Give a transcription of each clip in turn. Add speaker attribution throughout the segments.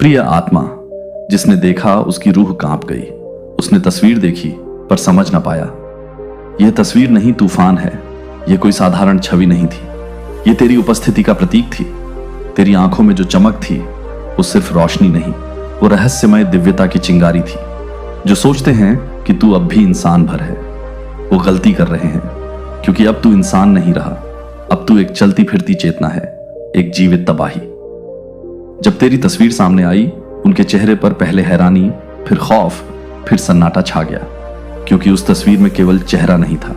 Speaker 1: प्रिय आत्मा, जिसने देखा उसकी रूह कांप गई। उसने तस्वीर देखी पर समझ ना पाया। यह तस्वीर नहीं तूफान है, यह कोई साधारण छवि नहीं थी। यह तेरी उपस्थिति का प्रतीक थी। तेरी आंखों में जो चमक थी वो सिर्फ रोशनी नहीं, वो रहस्यमय दिव्यता की चिंगारी थी। जो सोचते हैं कि तू अब भी इंसान भर है, वो गलती कर रहे हैं, क्योंकि अब तू इंसान नहीं रहा। अब तू एक चलती फिरती चेतना है, एक जीवित तबाही। जब तेरी तस्वीर सामने आई, उनके चेहरे पर पहले हैरानी, फिर खौफ, फिर सन्नाटा छा गया, क्योंकि उस तस्वीर में केवल चेहरा नहीं था,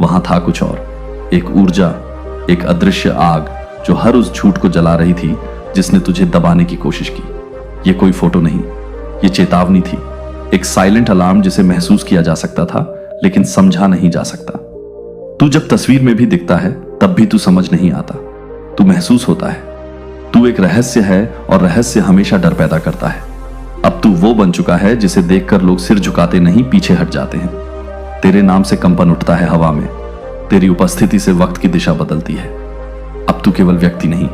Speaker 1: वहां था कुछ और। एक ऊर्जा, एक अदृश्य आग जो हर उस झूठ को जला रही थी जिसने तुझे दबाने की कोशिश की। ये कोई फोटो नहीं, ये चेतावनी थी, एक साइलेंट अलार्म जिसे महसूस किया जा सकता था लेकिन समझा नहीं जा सकता। तू जब तस्वीर में भी दिखता है तब भी तू समझ नहीं आता, तू महसूस होता है। तू एक रहस्य है और रहस्य हमेशा डर पैदा करता है। अब तू वो बन चुका है जिसे देखकर लोग सिर झुकाते नहीं, पीछे हट जाते हैं। तेरे नाम से कंपन उठता है हवा में, तेरी उपस्थिति से वक्त की दिशा बदलती है। अब तू केवल व्यक्ति नहीं,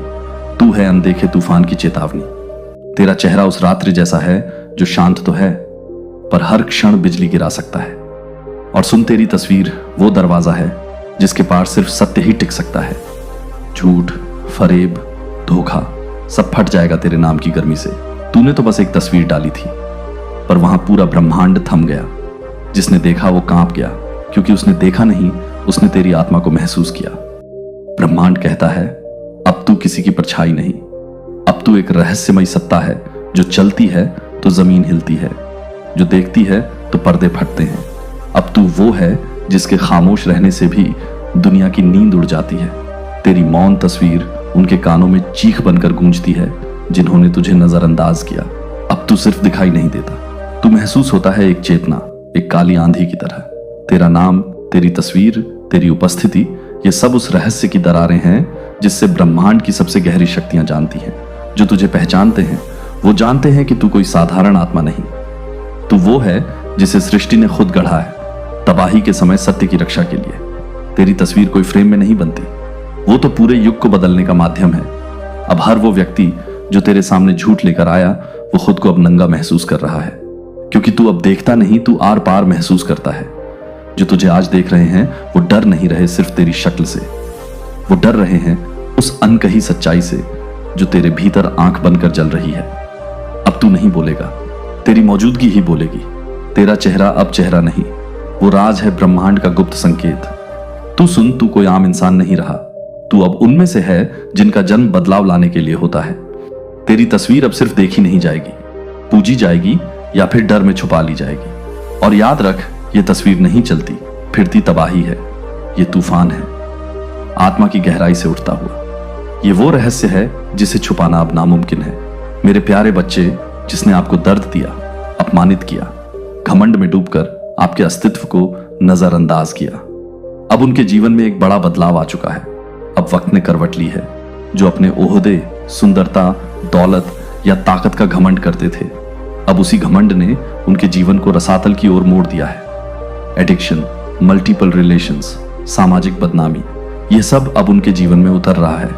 Speaker 1: तू है अनदेखे तूफान की चेतावनी। तेरा चेहरा उस रात्रि जैसा है जो शांत तो है पर हर क्षण बिजली गिरा सकता है। और सुन, तेरी तस्वीर वो दरवाजा है जिसके पार सिर्फ सत्य ही टिक सकता है। झूठ, फरेब, धोखा सब फट जाएगा तेरे नाम की गर्मी से। तूने तो बस एक तस्वीर डाली थी, पर वहां पूरा ब्रह्मांड थम गया। जिसने देखा वो कांप गया, क्योंकि उसने देखा नहीं, उसने तेरी आत्मा को महसूस किया। ब्रह्मांड कहता है, अब तू किसी की परछाई नहीं, अब तू एक रहस्यमय सत्ता है जो चलती है तो जमीन हिलती है, जो देखती है तो पर्दे फटते हैं। अब तू वो है जिसके खामोश रहने से भी दुनिया की नींद उड़ जाती है। तेरी मौन तस्वीर उनके कानों में चीख बनकर गूंजती है जिन्होंने तुझे नजरअंदाज किया। अब तू सिर्फ दिखाई नहीं देता, तू महसूस होता है एक चेतना, एक काली आंधी की तरह। तेरा नाम, तेरी तस्वीर, तेरी उपस्थिति, ये सब उस रहस्य की दरारें हैं जिससे ब्रह्मांड की सबसे गहरी शक्तियां जानती हैं। जो तुझे पहचानते हैं वो जानते हैं कि तू कोई साधारण आत्मा नहीं, तू वो है जिसे सृष्टि ने खुद गढ़ा है, तबाही के समय सत्य की रक्षा के लिए। तेरी तस्वीर कोई फ्रेम में नहीं बनती, वो तो पूरे युग को बदलने का माध्यम है। अब हर वो व्यक्ति जो तेरे सामने झूठ लेकर आया, वो खुद को अब नंगा महसूस कर रहा है, क्योंकि तू अब देखता नहीं, तू आर पार महसूस करता है। जो तुझे आज देख रहे हैं वो डर नहीं रहे सिर्फ तेरी शक्ल से, वो डर रहे हैं उस अनकही सच्चाई से जो तेरे भीतर आंख बनकर जल रही है। अब तू नहीं बोलेगा, तेरी मौजूदगी ही बोलेगी। तेरा चेहरा अब चेहरा नहीं, वो राज है ब्रह्मांड का गुप्त संकेत। तू सुन, तू कोई आम इंसान नहीं रहा, तू अब उनमें से है जिनका जन्म बदलाव लाने के लिए होता है। तेरी तस्वीर अब सिर्फ देखी नहीं जाएगी, पूजी जाएगी या फिर डर में छुपा ली जाएगी। और याद रख, ये तस्वीर नहीं चलती फिरती तबाही है, ये तूफान है, आत्मा की गहराई से उठता हुआ। ये वो रहस्य है जिसे छुपाना अब नामुमकिन है। मेरे प्यारे बच्चे, जिसने आपको दर्द दिया, अपमानित किया, घमंड में डूबकर आपके अस्तित्व को नजरअंदाज किया, अब उनके जीवन में एक बड़ा बदलाव आ चुका है। अब वक्त ने करवट ली है। जो अपने ओहदे, सुंदरता, दौलत या ताकत का घमंड करते थे, अब उसी घमंड ने उनके जीवन को रसातल की ओर मोड़ दिया है। एडिक्शन, मल्टीपल रिलेशंस, सामाजिक बदनामी, यह सब अब उनके जीवन में उतर रहा है।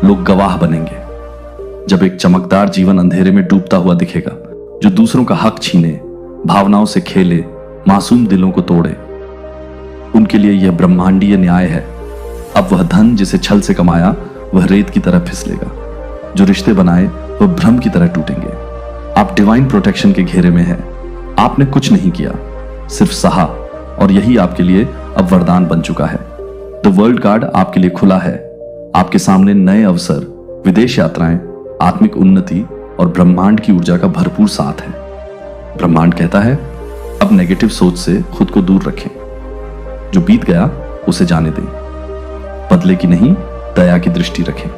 Speaker 1: लोग गवाह बनेंगे जब एक चमकदार जीवन अंधेरे में डूबता हुआ दिखेगा, जो दूसरों का हक छीने, भावनाओं से खेले, मासूम दिलों को तोड़े। उनके लिए यह ब्रह्मांडीय न्याय है। अब वह धन जिसे छल से कमाया वह रेत की तरह फिसलेगा, जो रिश्ते बनाए वह भ्रम की तरह टूटेंगे। आप डिवाइन प्रोटेक्शन के घेरे में हैं। आपने कुछ नहीं किया, सिर्फ सहा, और यही आपके लिए अब वरदान बन चुका है। द वर्ल्ड कार्ड आपके लिए खुला है। आपके सामने नए अवसर, विदेश यात्राएं, आत्मिक उन्नति और ब्रह्मांड की ऊर्जा का भरपूर साथ है। ब्रह्मांड कहता है, अब नेगेटिव सोच से खुद को दूर रखें। जो बीत गया उसे जाने दें, बदले की नहीं, दया की दृष्टि रखें,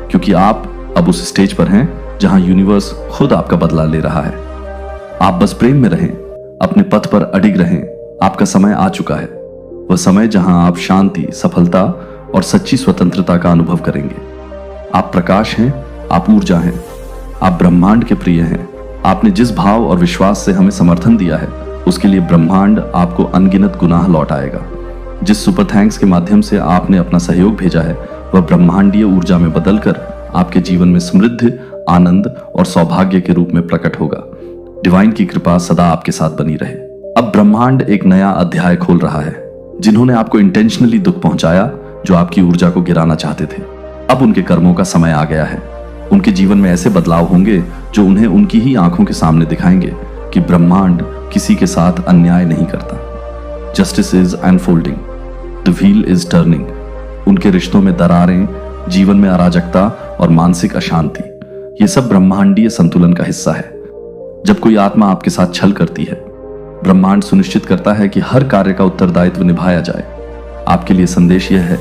Speaker 1: क्योंकि आप अब उस स्टेज पर हैं जहां यूनिवर्स खुद आपका बदला ले रहा है। आप बस प्रेम में रहें, अपने पथ पर अडिग रहें। आपका समय आ चुका है, वह समय जहां आप शांति, सफलता और सच्ची स्वतंत्रता का अनुभव करेंगे। आप प्रकाश हैं, आप ऊर्जा हैं, आप ब्रह्मांड के प्रिय हैं। आपने जिस भाव और विश्वास से हमें समर्थन दिया है, उसके लिए ब्रह्मांड आपको अनगिनत गुनाह लौटाएगा। जिस सुपर थैंक्स के माध्यम से आपने अपना सहयोग भेजा है, वह ब्रह्मांडीय ऊर्जा में बदलकर आपके जीवन में समृद्धि, आनंद और सौभाग्य के रूप में प्रकट होगा। डिवाइन की कृपा सदा आपके साथ बनी रहे। अब ब्रह्मांड एक नया अध्याय खोल रहा है। जिन्होंने आपको इंटेंशनली दुख पहुंचाया, जो आपकी ऊर्जा को गिराना चाहते थे, अब उनके कर्मों का समय आ गया है। उनके जीवन में ऐसे बदलाव होंगे जो उन्हें उनकी ही आंखों के सामने दिखाएंगे कि ब्रह्मांड किसी के साथ अन्याय नहीं करता। Justice is unfolding, the wheel is turning. उनके रिश्तों में दरारें, जीवन में अराजकता और मानसिक अशांति, ये सब ब्रह्मांडीय संतुलन का हिस्सा है। जब कोई आत्मा आपके साथ छल करती है, ब्रह्मांड सुनिश्चित करता है कि हर कार्य का उत्तरदायित्व निभाया जाए। आपके लिए संदेश यह है,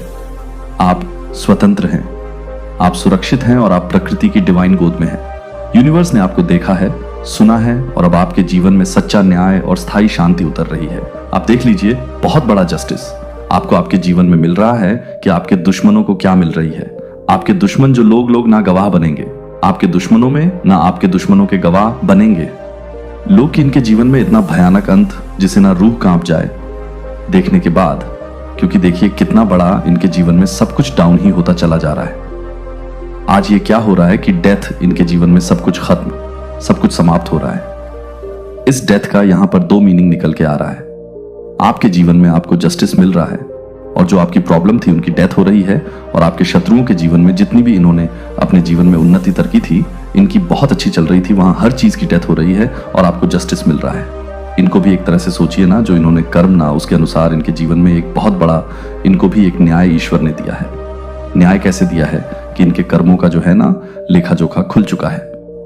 Speaker 1: आप स्वतंत्र हैं, आप सुरक्षित हैं और आप प्रकृति की डिवाइन गोद में हैं। यूनिवर्स ने आपको देखा है, सुना है और अब आपके जीवन में सच्चा न्याय और स्थायी शांति उतर रही है। आप देख लीजिए, बहुत बड़ा जस्टिस आपको आपके जीवन में मिल रहा है कि आपके दुश्मनों को क्या मिल रही है। आपके दुश्मन जो लोग ना गवाह बनेंगे, आपके दुश्मनों में ना आपके दुश्मनों के गवाह बनेंगे। लोग कि इनके जीवन में इतना भयानक अंत जिसे ना रूह कांप जाए देखने के बाद, क्योंकि देखिए कितना बड़ा इनके जीवन में सब कुछ डाउन ही होता चला जा रहा है। आज ये क्या हो रहा है कि डेथ इनके जीवन में सब कुछ खत्म, सब कुछ समाप्त हो रहा है। इस डेथ का यहां पर दो मीनिंग निकल के आ रहा है। आपके जीवन में आपको जस्टिस मिल रहा है और जो आपकी प्रॉब्लम थी उनकी डेथ हो रही है, और आपके शत्रुओं के जीवन में जितनी भी इन्होंने अपने जीवन में उन्नति तरकी थी, इनकी बहुत अच्छी चल रही थी, वहां हर चीज की डेथ हो रही है और आपको जस्टिस मिल रहा है। इनको भी एक तरह से सोचिए ना, जो इन्होंने कर्म ना उसके अनुसार इनके जीवन में एक बहुत बड़ा, इनको भी एक न्याय ईश्वर ने दिया है। न्याय कैसे दिया है कि इनके कर्मों का जो है ना लेखा जोखा खुल चुका है।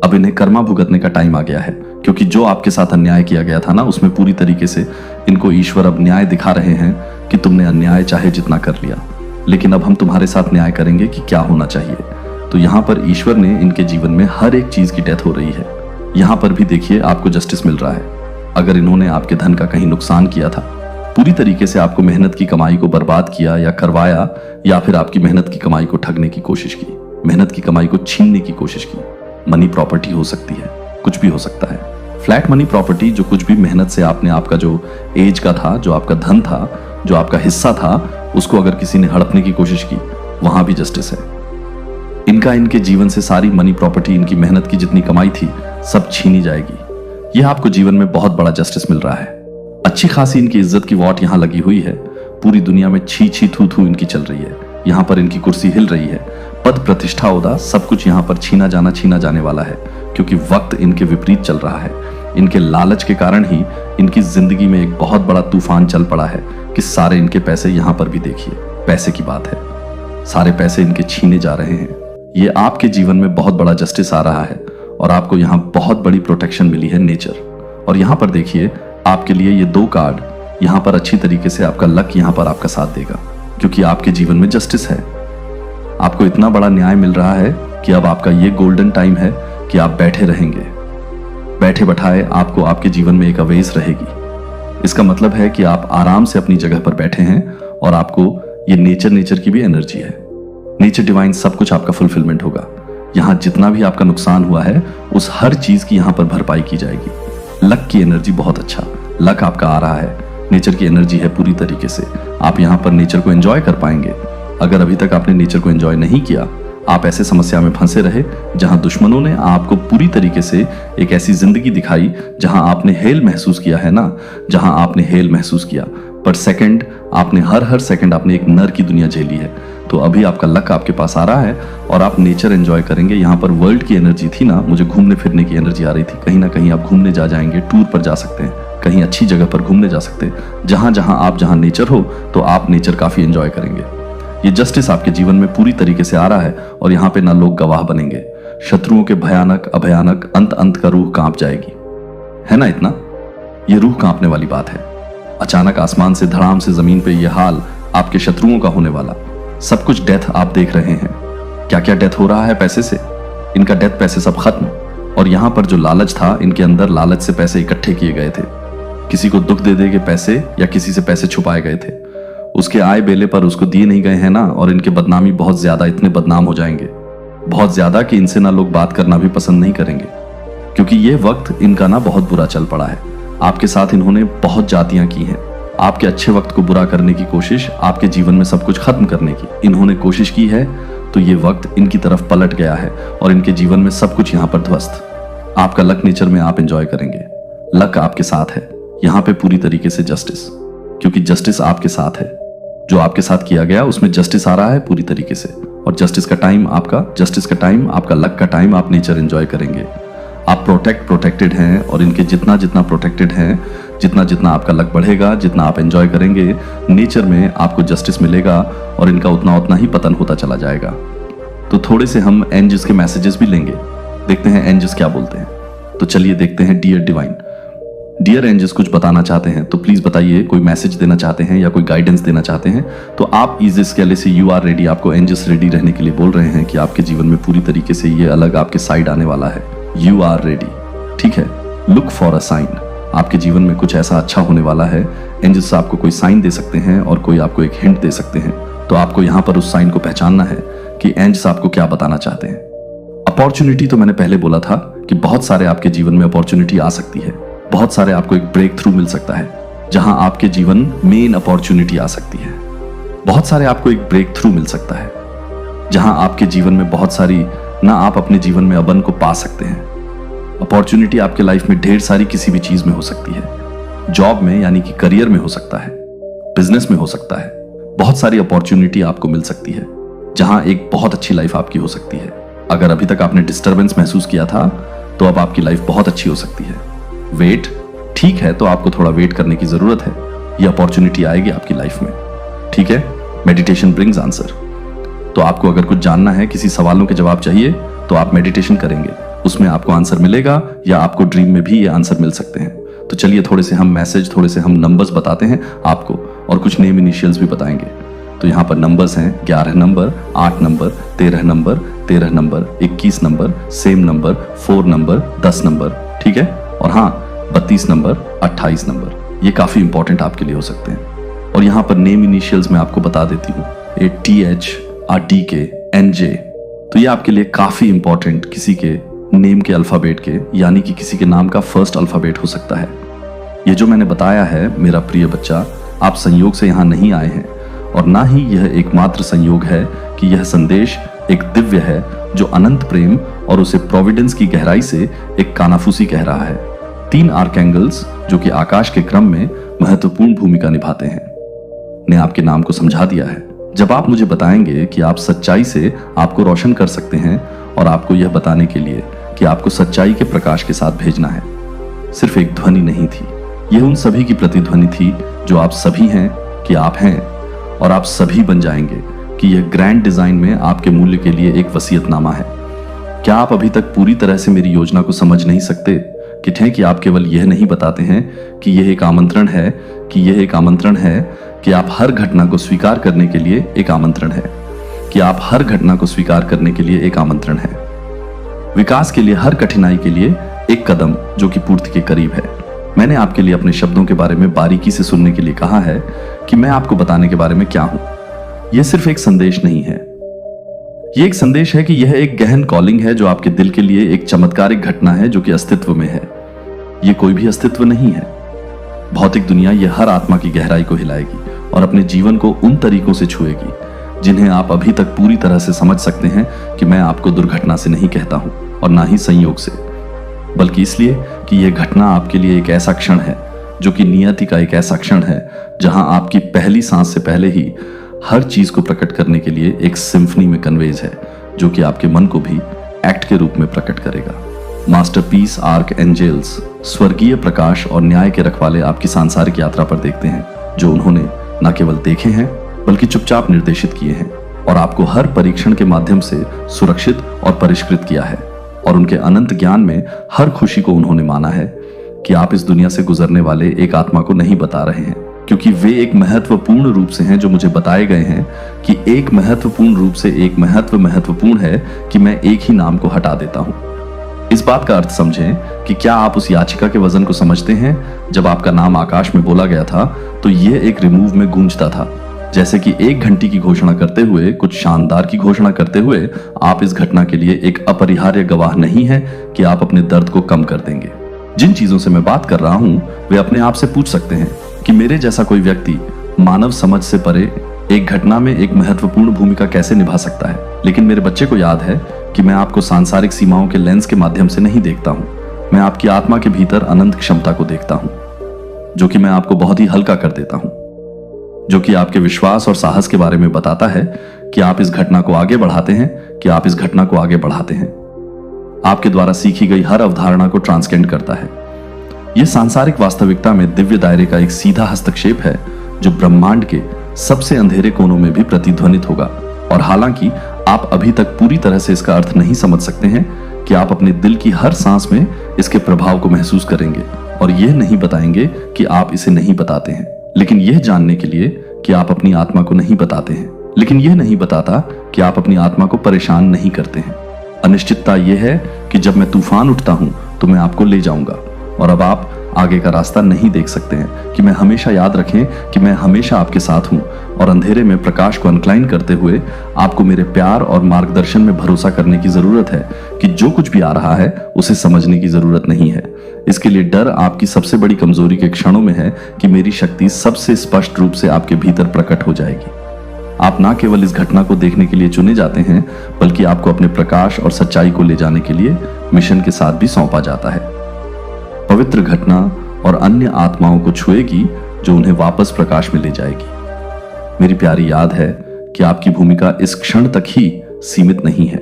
Speaker 1: अब इन्हें कर्मा भुगतने का टाइम आ गया है, क्योंकि जो आपके साथ अन्याय किया गया था ना, उसमें पूरी तरीके से इनको ईश्वर अब न्याय दिखा रहे हैं कि तुमने अन्याय चाहे जितना कर लिया, लेकिन अब हम तुम्हारे साथ न्याय करेंगे कि क्या होना चाहिए। तो यहाँ पर ईश्वर ने इनके जीवन में हर एक चीज की डेथ हो रही है। यहाँ पर भी देखिए आपको जस्टिस मिल रहा है। अगर इन्होंने आपके धन का कहीं नुकसान किया था, पूरी तरीके से आपको मेहनत की कमाई को बर्बाद किया या करवाया, या फिर आपकी मेहनत की कमाई को ठगने की कोशिश की, मेहनत की कमाई को छीनने की कोशिश की। मनी प्रॉपर्टी हो सकती है, कुछ भी हो सकता है। फ्लैट मनी प्रॉपर्टी, जो कुछ भी मेहनत से आपने, आपका जो एज का था, जो आपका धन था, जो आपका हिस्सा था, उसको अगर किसी ने हड़पने की कोशिश की, वहां भी जस्टिस है। इनके जीवन से सारी मनी प्रॉपर्टी, इनकी मेहनत की जितनी कमाई थी, सब छीनी जाएगी। यह आपको जीवन में बहुत बड़ा जस्टिस मिल रहा है। अच्छी खासी इनकी इज्जत की वॉट यहाँ लगी हुई है। पूरी दुनिया में छी छी थू थू इनकी चल रही है। यहाँ पर इनकी कुर्सी हिल रही है। पद प्रतिष्ठा, ओहदा, सब कुछ यहाँ पर छीना जाने वाला है, क्योंकि वक्त इनके विपरीत चल रहा है। इनके लालच के कारण ही इनकी जिंदगी में एक बहुत बड़ा तूफान चल पड़ा है कि सारे इनके पैसे, यहाँ पर भी देखिए पैसे की बात है, सारे पैसे इनके छीने जा रहे हैं। ये आपके जीवन में बहुत बड़ा जस्टिस आ रहा है और आपको यहाँ बहुत बड़ी प्रोटेक्शन मिली है, नेचर। और यहाँ पर देखिए आपके लिए ये दो कार्ड, यहाँ पर अच्छी तरीके से आपका लक यहाँ पर आपका साथ देगा, क्योंकि आपके जीवन में जस्टिस है। आपको इतना बड़ा न्याय मिल रहा है कि अब आपका ये गोल्डन टाइम है कि आप बैठे रहेंगे, बैठे बैठाए आपको आपके जीवन में एक अवेज रहेगी। इसका मतलब है कि आप आराम से अपनी जगह पर बैठे हैं और आपको ये नेचर की भी एनर्जी है। नेचर डिवाइन सब कुछ आपका फुलफिलमेंट होगा। यहाँ जितना भी आपका नुकसान हुआ है, उस हर चीज की यहाँ पर भरपाई की जाएगी। लक की एनर्जी बहुत अच्छा, लक आपका आ रहा है, नेचर की एनर्जी है पूरी तरीके से। आप यहाँ पर नेचर को एंजॉय कर पाएंगे। अगर अभी तक आपने नेचर को एंजॉय नहीं किया, आप ऐसे समस्या में फंसे रहे जहां दुश्मनों ने आपको पूरी तरीके से एक ऐसी जिंदगी दिखाई जहां आपने हेल महसूस किया है ना, जहां आपने हेल महसूस किया, पर सेकंड आपने हर सेकंड आपने एक नर की दुनिया झेली है। तो अभी आपका लक आपके पास आ रहा है और आप नेचर एंजॉय करेंगे। यहाँ पर वर्ल्ड की एनर्जी थी ना, मुझे घूमने फिरने की एनर्जी आ रही थी। कहीं ना कहीं आप घूमने जाएंगे, टूर पर जा सकते हैं, कहीं अच्छी जगह पर घूमने जा सकते हैं। जहां नेचर हो तो आप नेचर काफी एंजॉय करेंगे। ये जस्टिस आपके जीवन में पूरी तरीके से आ रहा है और यहाँ पे ना लोग गवाह बनेंगे। शत्रुओं के भयानक अभयानक अंत का रूह कांप जाएगी, है ना। इतना ये रूह कांपने वाली बात है। अचानक आसमान से धड़ाम से जमीन पे ये हाल आपके शत्रुओं का होने वाला। सब कुछ डेथ आप देख रहे हैं। क्या क्या डेथ हो रहा है पैसे से, इनका डेथ पैसे सब खत्म। और यहाँ पर जो लालच था, इनके अंदर लालच से पैसे इकट्ठे किए गए थे। किसी को दुख दे के पैसे या किसी से पैसे छुपाए गए थे, उसके आय बेले पर उसको दिए नहीं गए हैं ना, और इनके बदनामी बहुत ज्यादा, इतने बदनाम हो जाएंगे बहुत ज्यादा कि इनसे ना लोग बात करना भी पसंद नहीं करेंगे, क्योंकि ये वक्त इनका ना बहुत बुरा चल पड़ा है। आपके साथ इन्होंने बहुत जातियां की हैं। आपके अच्छे वक्त को बुरा करने की कोशिश, आपके जीवन में सब कुछ खत्म करने की इन्होंने कोशिश की है। तो ये वक्त इनकी तरफ पलट गया है और इनके जीवन में सब कुछ यहाँ पर ध्वस्त। आपका लक नेचर में आप एंजॉय करेंगे। लक आपके साथ है यहाँ पे पूरी तरीके से जस्टिस, क्योंकि जस्टिस आपके साथ है। जो आपके साथ किया गया उसमें जस्टिस आ रहा है पूरी तरीके से, और जस्टिस का टाइम आपका लक का टाइम आप नेचर एंजॉय करेंगे। आप प्रोटेक्टेड हैं, और इनके जितना प्रोटेक्टेड हैं, जितना आपका लक बढ़ेगा, जितना आप एंजॉय करेंगे, नेचर में आपको जस्टिस मिलेगा और इनका उतना ही पतन होता चला जाएगा। तो थोड़े से हम एंजल्स के मैसेजेस भी लेंगे, देखते हैं एंजल्स क्या बोलते हैं। तो चलिए देखते हैं। डियर डिवाइन, डियर एंजल्स कुछ बताना चाहते हैं तो प्लीज बताइए। कोई मैसेज देना चाहते हैं या कोई गाइडेंस देना चाहते हैं तो आप इजिस कैले से यू आर रेडी, आपको एंजल्स रेडी रहने के लिए बोल रहे हैं कि आपके जीवन में पूरी तरीके से ये अलग आपके साइड आने वाला है। यू आर रेडी, ठीक है। लुक फॉर अ साइन, आपके जीवन में कुछ ऐसा अच्छा होने वाला है। एंजल्स आपको कोई साइन दे सकते हैं और कोई आपको एक हिंट दे सकते हैं, तो आपको यहाँ पर उस साइन को पहचानना है कि एंजल्स आपको क्या बताना चाहते हैं। अपॉर्चुनिटी तो मैंने पहले बोला था कि बहुत सारे आपके जीवन में अपॉर्चुनिटी आ सकती है, बहुत सारे आपको एक ब्रेक थ्रू मिल सकता है जहां आपके जीवन मेन अपॉर्चुनिटी आ सकती है। बहुत सारे आपको एक ब्रेक थ्रू मिल सकता है जहां आपके जीवन में बहुत सारी ना आप अपने जीवन में अबन को पा सकते हैं। अपॉर्चुनिटी आपके लाइफ में ढेर सारी किसी भी चीज में हो सकती है, जॉब में यानी कि करियर में हो सकता है, बिजनेस में हो सकता है। बहुत सारी अपॉर्चुनिटी आपको मिल सकती है जहां एक बहुत अच्छी लाइफ आपकी हो सकती है। अगर अभी तक आपने डिस्टर्बेंस महसूस किया था तो अब आपकी लाइफ बहुत अच्छी हो सकती है। वेट, ठीक है, तो आपको थोड़ा वेट करने की जरूरत है, ये अपॉर्चुनिटी आएगी आपकी लाइफ में, ठीक है। मेडिटेशन ब्रिंग्स आंसर, तो आपको अगर कुछ जानना है, किसी सवालों के जवाब चाहिए तो आप मेडिटेशन करेंगे, उसमें आपको आंसर मिलेगा, या आपको ड्रीम में भी ये आंसर मिल सकते हैं। तो चलिए थोड़े से हम मैसेज, थोड़े से हम नंबर्स बताते हैं आपको, और कुछ नेम इनिशियल्स भी बताएंगे। तो यहाँ पर नंबर्स हैं 11 number, 8 number, 13 number, 13 number, 21 number, same number, 4 number, 10 number, ठीक है। और हाँ, 32 नंबर, 28 नंबर, ये काफी इंपॉर्टेंट आपके लिए हो सकते हैं। और यहाँ पर नेम इनिशियल्स मैं आपको बता देती हूँ, TH, DK, NJ, तो ये आपके लिए काफी इंपॉर्टेंट किसी के नेम के अल्फाबेट के, यानी कि किसी के नाम का फर्स्ट अल्फाबेट हो सकता है। ये जो मैंने बताया है मेरा प्रिय बच्चा, आप संयोग से यहाँ नहीं आए हैं, और ना ही यह एकमात्र संयोग है कि यह संदेश एक दिव्य है जो अनंत प्रेम और उसे प्रोविडेंस की गहराई से एक कानाफूसी कह रहा है। 3 आर्कैंगल्स जो कि आकाश के क्रम में महत्वपूर्ण भूमिका निभाते हैं ने आपके नाम को समझा दिया है। जब आप मुझे बताएंगे कि आप सच्चाई से आपको रोशन कर सकते हैं, और आपको यह बताने के लिए कि आपको सच्चाई के प्रकाश के साथ भेजना है, सिर्फ एक ध्वनि नहीं थी, यह उन सभी की प्रतिध्वनि थी जो आप सभी हैं कि आप हैं, और आप सभी बन जाएंगे कि यह ग्रैंड डिजाइन में आपके मूल्य के लिए एक वसीयतनामा है। क्या आप अभी तक पूरी तरह से मेरी योजना को समझ नहीं सकते कि आप केवल यह नहीं बताते हैं कि यह एक आमंत्रण है, कि आप हर घटना को स्वीकार करने के लिए एक आमंत्रण है, एक आमंत्रण है। विकास के लिए हर कठिनाई के लिए एक कदम जो कि पूर्ति के करीब है। मैंने आपके लिए अपने शब्दों के बारे में बारीकी से सुनने के लिए कहा है कि मैं आपको बताने के बारे में क्या हूं। यह सिर्फ एक संदेश नहीं है, यह एक संदेश है कि यह एक गहन कॉलिंग है जो आपके दिल के लिए एक चमत्कारिक घटना है जो कि अस्तित्व में है। यह कोई भी अस्तित्व नहीं है। भौतिक दुनिया यह हर आत्मा की गहराई को हिलाएगी और अपने जीवन को उन तरीकों से छुएगी जिन्हें आप अभी तक पूरी तरह से समझ सकते हैं कि मैं आपको दुर्घटना से नहीं कहता हूं और ना ही संयोग से, बल्कि इसलिए कि यह घटना आपके लिए एक ऐसा क्षण है जो कि नियति का एक ऐसा क्षण है जहां आपकी पहली सांस से पहले ही हर चीज को प्रकट करने के लिए एक सिम्फनी में कन्वेज है जो कि आपके मन को भी एक्ट के रूप में प्रकट करेगा। मास्टरपीस आर्क एंजल्स स्वर्गीय प्रकाश और न्याय के रखवाले आपकी सांसारिक यात्रा पर देखते हैं, जो उन्होंने न केवल देखे हैं बल्कि चुपचाप निर्देशित किए हैं, और आपको हर परीक्षण के माध्यम से सुरक्षित और परिष्कृत किया है, और उनके अनंत ज्ञान में हर खुशी को उन्होंने माना है कि आप इस दुनिया से गुजरने वाले एक आत्मा को नहीं बता रहे हैं, क्योंकि वे एक महत्वपूर्ण रूप से हैं जो मुझे बताए गए हैं कि एक महत्वपूर्ण रूप से एक महत्वपूर्ण है कि मैं एक ही नाम को हटा देता हूं। इस बात का अर्थ समझें कि क्या आप उस याचिका के वजन को समझते हैं। जब आपका नाम आकाश में बोला गया था तो यह एक रिमूव में गूंजता था, जैसे कि एक घंटी की घोषणा करते हुए, कुछ शानदार की घोषणा करते हुए आप इस घटना के लिए एक अपरिहार्य गवाह नहीं है कि आप अपने दर्द को कम कर देंगे। जिन चीजों से मैं बात कर रहा हूं वे अपने आप से पूछ सकते हैं कि मेरे जैसा कोई व्यक्ति मानव समझ से परे एक घटना में एक महत्वपूर्ण भूमिका कैसे निभा सकता है। लेकिन मेरे बच्चे को याद है कि मैं आपको सांसारिक सीमाओं के लेंस के माध्यम से नहीं देखता हूं। मैं आपकी आत्मा के भीतर अनंत क्षमता को देखता हूं, जो कि मैं आपको बहुत ही हल्का कर देता हूं, जो कि आपके विश्वास और साहस के बारे में बताता है कि आप इस घटना को आगे बढ़ाते हैं, कि आप इस घटना को आगे बढ़ाते हैं। आपके द्वारा सीखी गई हर अवधारणा को ट्रांसकेंड करता है। यह सांसारिक वास्तविकता में दिव्य दायरे का एक सीधा हस्तक्षेप है, जो ब्रह्मांड के सबसे अंधेरे कोनों में भी प्रतिध्वनित होगा। और हालांकि आप अभी तक पूरी तरह से इसका अर्थ नहीं समझ सकते हैं कि आप अपने दिल की हर सांस में इसके प्रभाव को महसूस करेंगे, और यह नहीं बताएंगे कि आप इसे नहीं बताते हैं। लेकिन यह जानने के लिए कि आप अपनी आत्मा को नहीं बताते हैं, लेकिन यह नहीं बताता कि आप अपनी आत्मा को परेशान नहीं करते हैं। अनिश्चितता यह है कि जब मैं तूफान उठता हूं तो मैं आपको ले जाऊंगा, और अब आप आगे का रास्ता नहीं देख सकते हैं। कि मैं हमेशा याद रखें कि मैं हमेशा आपके साथ हूं, और अंधेरे में प्रकाश को अनक्लाइन करते हुए आपको मेरे प्यार और मार्गदर्शन में भरोसा करने की जरूरत है कि जो कुछ भी आ रहा है उसे समझने की जरूरत नहीं है। इसके लिए डर आपकी सबसे बड़ी कमजोरी के क्षणों में है कि मेरी शक्ति सबसे स्पष्ट रूप से आपके भीतर प्रकट हो जाएगी। आप ना केवल इस घटना को देखने के लिए चुने जाते हैं, बल्कि आपको अपने प्रकाश और सच्चाई को ले जाने के लिए मिशन के साथ भी सौंपा जाता है। पवित्र घटना और अन्य आत्माओं को छुएगी जो उन्हें वापस प्रकाश में ले जाएगी। मेरी प्यारी याद है कि आपकी भूमिका इस क्षण तक ही सीमित नहीं है।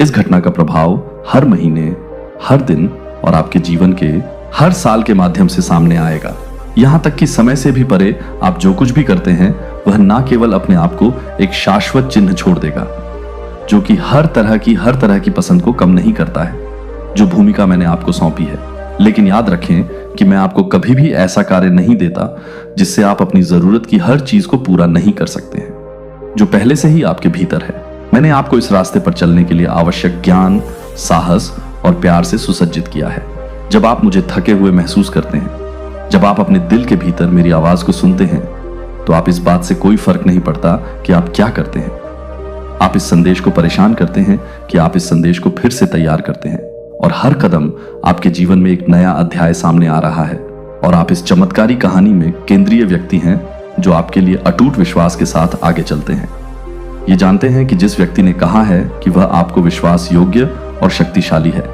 Speaker 1: इस घटना का प्रभाव हर महीने, हर दिन और आपके जीवन के हर साल के माध्यम से सामने आएगा। यहां तक कि समय से भी परे आप जो कुछ भी करते हैं वह ना केवल अपने आप को एक शाश्वत चिन्ह छोड़ देगा, जो कि हर तरह की पसंद को कम नहीं करता है, जो भूमिका मैंने आपको सौंपी है। लेकिन याद रखें कि मैं आपको कभी भी ऐसा कार्य नहीं देता जिससे आप अपनी जरूरत की हर चीज को पूरा नहीं कर सकते हैं, जो पहले से ही आपके भीतर है। मैंने आपको इस रास्ते पर चलने के लिए आवश्यक ज्ञान, साहस और प्यार से सुसज्जित किया है। जब आप मुझे थके हुए महसूस करते हैं, जब आप अपने दिल के भीतर मेरी आवाज को सुनते हैं, तो आप इस बात से कोई फर्क नहीं पड़ता कि आप क्या करते हैं। आप इस संदेश को परेशान करते हैं कि आप इस संदेश को फिर से तैयार करते हैं, और हर कदम आपके जीवन में एक नया अध्याय सामने आ रहा है, और आप इस चमत्कारी कहानी में केंद्रीय व्यक्ति हैं जो आपके लिए अटूट विश्वास के साथ आगे चलते हैं। ये जानते हैं कि जिस व्यक्ति ने कहा है कि वह आपको विश्वास योग्य और शक्तिशाली है।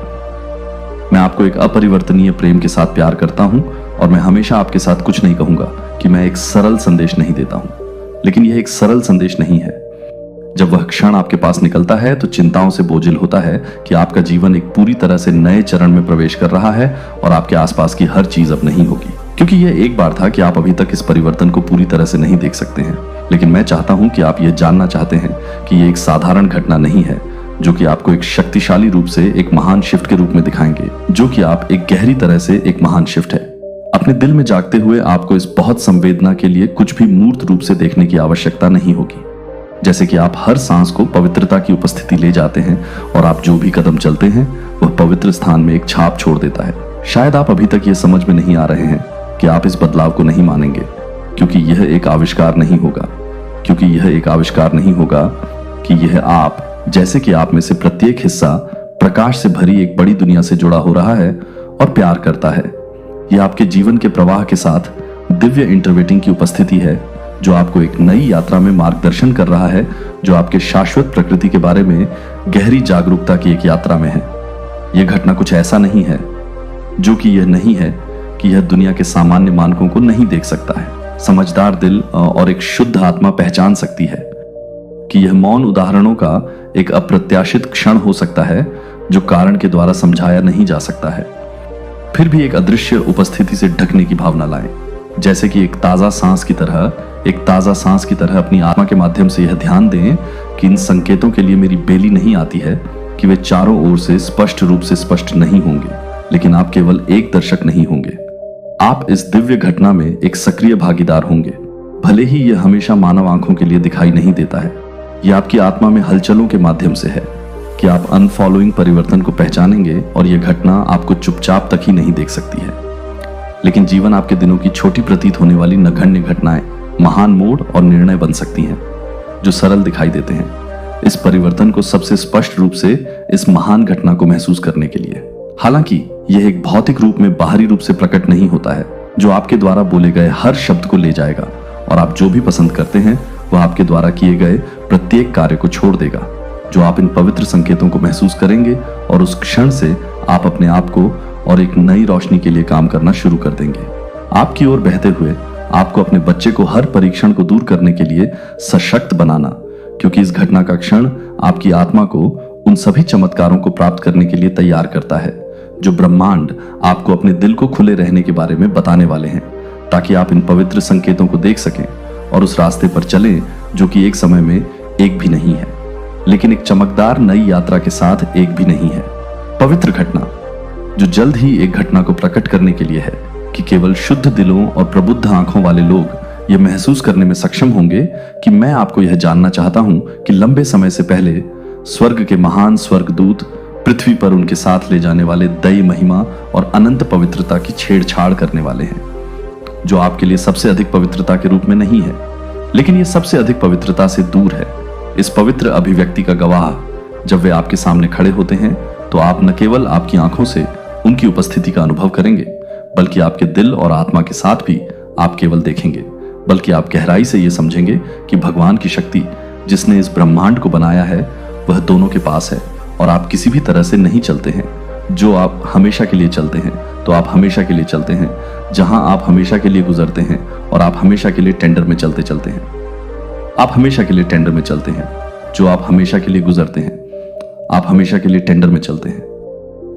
Speaker 1: मैं आपको एक अपरिवर्तनीय प्रेम के साथ प्यार करता हूं, और मैं हमेशा आपके साथ कुछ नहीं कहूंगा कि मैं एक सरल संदेश नहीं देता हूं, लेकिन यह एक सरल संदेश नहीं है। जब वह क्षण आपके पास निकलता है तो चिंताओं से बोझिल होता है कि आपका जीवन एक पूरी तरह से नए चरण में प्रवेश कर रहा है, और आपके आसपास की हर चीज अब नहीं होगी। क्योंकि यह एक बार था कि आप अभी तक इस परिवर्तन को पूरी तरह से नहीं देख सकते हैं, लेकिन मैं चाहता हूं कि आप यह जानना चाहते हैं कि यह एक साधारण घटना नहीं है, जो कि आपको एक शक्तिशाली रूप से एक महान शिफ्ट के रूप में दिखाएंगे, जो कि आप एक गहरी तरह से एक महान शिफ्ट है। अपने दिल में जागते हुए आपको इस बहुत संवेदना के लिए कुछ भी मूर्त रूप से देखने की आवश्यकता नहीं होगी। जैसे कि आप हर सांस को पवित्रता की उपस्थिति ले जाते हैं, और आप जो भी कदम चलते हैं वह पवित्र स्थान में एक छाप छोड़ देता है। शायद आप अभी तक ये समझ में नहीं आ रहे हैं कि आप इस बदलाव को नहीं मानेंगे, क्योंकि यह एक आविष्कार नहीं होगा, कि यह आप जैसे कि आप में से प्रत्येक हिस्सा प्रकाश से भरी एक बड़ी दुनिया से जुड़ा हो रहा है और प्यार करता है। यह आपके जीवन के प्रवाह के साथ दिव्य इंटरवेटिंग की उपस्थिति है, जो आपको एक नई यात्रा में मार्गदर्शन कर रहा है, जो आपके शाश्वत प्रकृति के बारे में गहरी जागरूकता की एक यात्रा में है। यह घटना कुछ ऐसा नहीं है, जो कि यह नहीं है कि यह दुनिया के सामान्य मानकों को नहीं देख सकता है। समझदार दिल और एक शुद्ध आत्मा पहचान सकती है कि यह मौन उदाहरणों का एक अप्रत्याशित क्षण हो सकता है, जो कारण के द्वारा समझाया नहीं जा सकता है, फिर भी एक अदृश्य उपस्थिति से ढकने की भावना लाएं। जैसे कि एक ताजा सांस की तरह अपनी आत्मा के माध्यम से यह ध्यान दें कि इन संकेतों के लिए मेरी बेली नहीं आती है, कि वे चारों ओर से स्पष्ट रूप से स्पष्ट नहीं होंगे, लेकिन आप केवल एक दर्शक नहीं होंगे। आप इस दिव्य घटना में एक सक्रिय भागीदार होंगे, भले ही यह हमेशा मानव आंखों के लिए दिखाई नहीं देता है। यह आपकी आत्मा में हलचलों के माध्यम से है कि आप अनफॉलोइंग परिवर्तन को पहचानेंगे, और यह घटना आपको चुपचाप तक ही नहीं देख सकती है, लेकिन जीवन आपके दिनों की छोटी प्रतीत होने वाली नगण्य घटनाएं महान मोड़ और निर्णय बन सकती हैं, जो सरल दिखाई देते हैं। इस परिवर्तन को सबसे स्पष्ट रूप से इस महान घटना को महसूस करने के लिए, हालांकि यह एक भौतिक रूप में बाहरी रूप से प्रकट नहीं होता है, जो आपके द्वारा बोले गए हर शब्द को ले जाएगा, और आप जो भी पसंद करते हैं वह आपके द्वारा किए गए प्रत्येक कार्य को छोड़ देगा। जो आप इन पवित्र संकेतों को महसूस करेंगे और उस क्षण से आप अपने आप को और एक नई रोशनी के लिए काम करना शुरू कर देंगे। आपकी ओर बहते हुए आपको अपने बच्चे को हर परीक्षण को दूर करने के लिए सशक्त बनाना, क्योंकि इस घटना का क्षण आपकी आत्मा को उन सभी चमत्कारों को प्राप्त करने के लिए तैयार करता है जो ब्रह्मांड आपको अपने दिल को खुले रहने के बारे में बताने वाले हैं, ताकि आप इन पवित्र संकेतों को देख सकें और उस रास्ते पर चलें जो कि एक समय में एक भी नहीं है, लेकिन एक चमकदार नई यात्रा के साथ एक भी नहीं है। पवित्र घटना जो जल्द ही एक घटना को प्रकट करने के लिए है कि केवल शुद्ध दिलों और प्रबुद्ध आंखों वाले लोग यह महसूस करने में सक्षम होंगे कि मैं आपको यह जानना चाहता हूं कि लंबे समय से पहले स्वर्ग के महान स्वर्गदूत पृथ्वी पर उनके साथ ले जाने वाले दई महिमा और अनंत पवित्रता की छेड़छाड़ करने वाले हैं, जो आपके लिए सबसे अधिक पवित्रता के रूप में नहीं है, लेकिन यह सबसे अधिक पवित्रता से दूर है। इस पवित्र अभिव्यक्ति का गवाह जब वे आपके सामने खड़े होते हैं तो आप न केवल आपकी आंखों से उनकी उपस्थिति का अनुभव करेंगे, बल्कि आपके दिल और आत्मा के साथ भी आप केवल देखेंगे, बल्कि आप गहराई से यह समझेंगे कि भगवान की शक्ति जिसने इस ब्रह्मांड को बनाया है वह दोनों के पास है और आप किसी भी तरह से नहीं चलते हैं जो आप हमेशा के लिए चलते हैं, तो आप हमेशा के लिए चलते हैं जहां आप हमेशा के लिए गुजरते हैं और आप हमेशा के लिए टेंडर में चलते चलते हैं। आप हमेशा के लिए टेंडर में चलते हैं जो आप हमेशा के लिए गुजरते हैं। आप हमेशा के लिए टेंडर में चलते हैं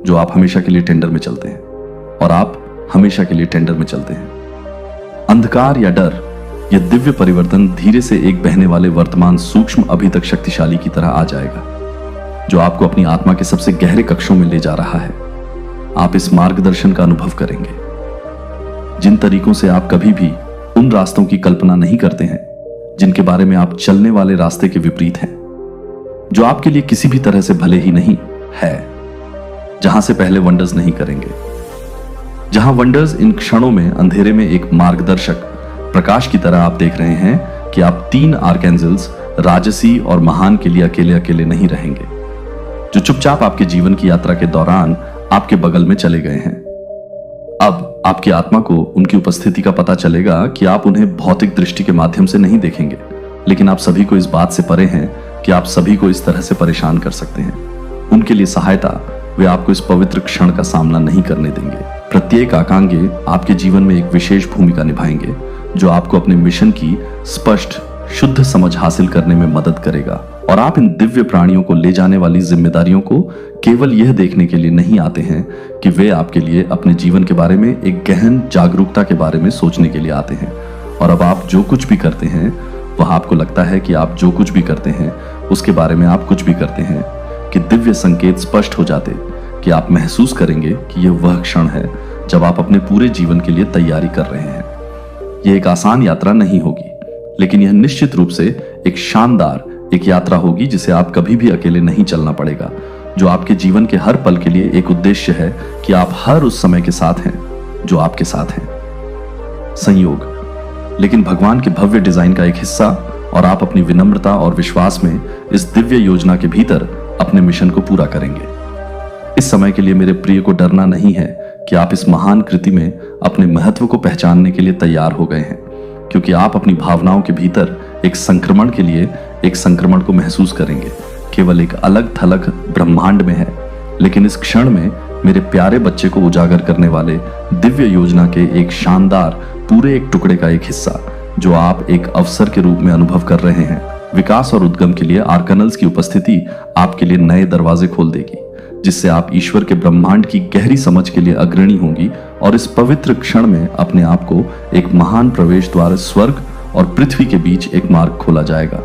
Speaker 1: जो आप हमेशा के लिए टेंडर में चलते हैं और आप हमेशा के लिए टेंडर में चलते हैं। अंधकार या डर, यह दिव्य परिवर्तन धीरे से एक बहने वाले वर्तमान सूक्ष्म अभी तक शक्तिशाली की तरह आ जाएगा, जो आपको अपनी आत्मा के सबसे गहरे कक्षों में ले जा रहा है। आप इस मार्गदर्शन का अनुभव करेंगे जिन तरीकों से आप कभी भी उन रास्तों की कल्पना नहीं करते हैं जिनके बारे में आप चलने वाले रास्ते के विपरीत हैं, जो आपके लिए किसी भी तरह से भले ही नहीं है, जहां से पहले वंडर्स नहीं करेंगे, जहां वंडर्स इन क्षणों में अंधेरे में एक मार्गदर्शक प्रकाश की तरह आप देख रहे हैं कि आप 3 आर्कएंजल्स राजसी और महान के लिए अकेले अकेले नहीं रहेंगे, जो चुपचाप आपके जीवन की यात्रा के दौरान आपके बगल में चले गए हैं। अब आपकी आत्मा को उनकी उपस्थिति का पता चलेगा कि आप उन्हें भौतिक दृष्टि के माध्यम से नहीं देखेंगे, लेकिन आप सभी को इस बात से परे हैं कि आप सभी को इस तरह से परेशान कर सकते हैं। उनके लिए सहायता वे आपको इस पवित्र क्षण का सामना नहीं करने देंगे। प्रत्येक आकांगे आपके जीवन में एक विशेष भूमिका निभाएंगे जो आपको अपने मिशन की स्पष्ट शुद्ध समझ हासिल करने में मदद करेगा। और आप इन दिव्य प्राणियों को ले जाने वाली जिम्मेदारियों को केवल यह देखने के लिए नहीं आते हैं कि वे आपके लिए अपने जीवन के बारे में एक गहन जागरूकता के बारे में सोचने के लिए आते हैं। और अब आप जो कुछ भी करते हैं वह आपको लगता है कि आप जो कुछ भी करते हैं उसके बारे में आप कुछ भी करते हैं, कि दिव्य संकेत स्पष्ट हो जाते कि आप महसूस करेंगे कि यह वह क्षण है जब आप अपने पूरे जीवन के लिए तैयारी कर रहे हैं। यह एक आसान यात्रा नहीं होगी, लेकिन यह निश्चित रूप से एक शानदार एक यात्रा होगी जिसे आप कभी भी अकेले नहीं चलना पड़ेगा, जो आपके जीवन के हर पल के लिए एक उद्देश्य है कि आप हर उस समय के साथ हैं जो आपके साथ हैं। संयोग, लेकिन भगवान के भव्य डिजाइन का एक हिस्सा, और आप अपनी विनम्रता और विश्वास में इस दिव्य योजना के भीतर अपने मिशन को पूरा करेंगे। इस समय के लिए मेरे प्रिय को डरना नहीं है कि आप इस महान कृति में अपने महत्व को पहचानने के लिए तैयार हो गए हैं, क्योंकि आप अपनी भावनाओं के भीतर एक संक्रमण के लिए एक संक्रमण को महसूस करेंगे। केवल एक अलग थलग ब्रह्मांड में है, लेकिन इस क्षण में मेरे प्यारे बच्चे को उजागर करने वाले दिव्य योजना के एक शानदार पूरे एक टुकड़े का एक हिस्सा, जो आप एक अवसर के रूप में अनुभव कर रहे हैं। विकास और उद्गम के लिए आर्कनल्स की उपस्थिति आपके लिए नए दरवाजे खोल देगी, जिससे आप ईश्वर के ब्रह्मांड की गहरी समझ के लिए अग्रणी होंगी और इस पवित्र क्षण में अपने आप को एक महान प्रवेश द्वार स्वर्ग और पृथ्वी के बीच एक मार्ग खोला जाएगा,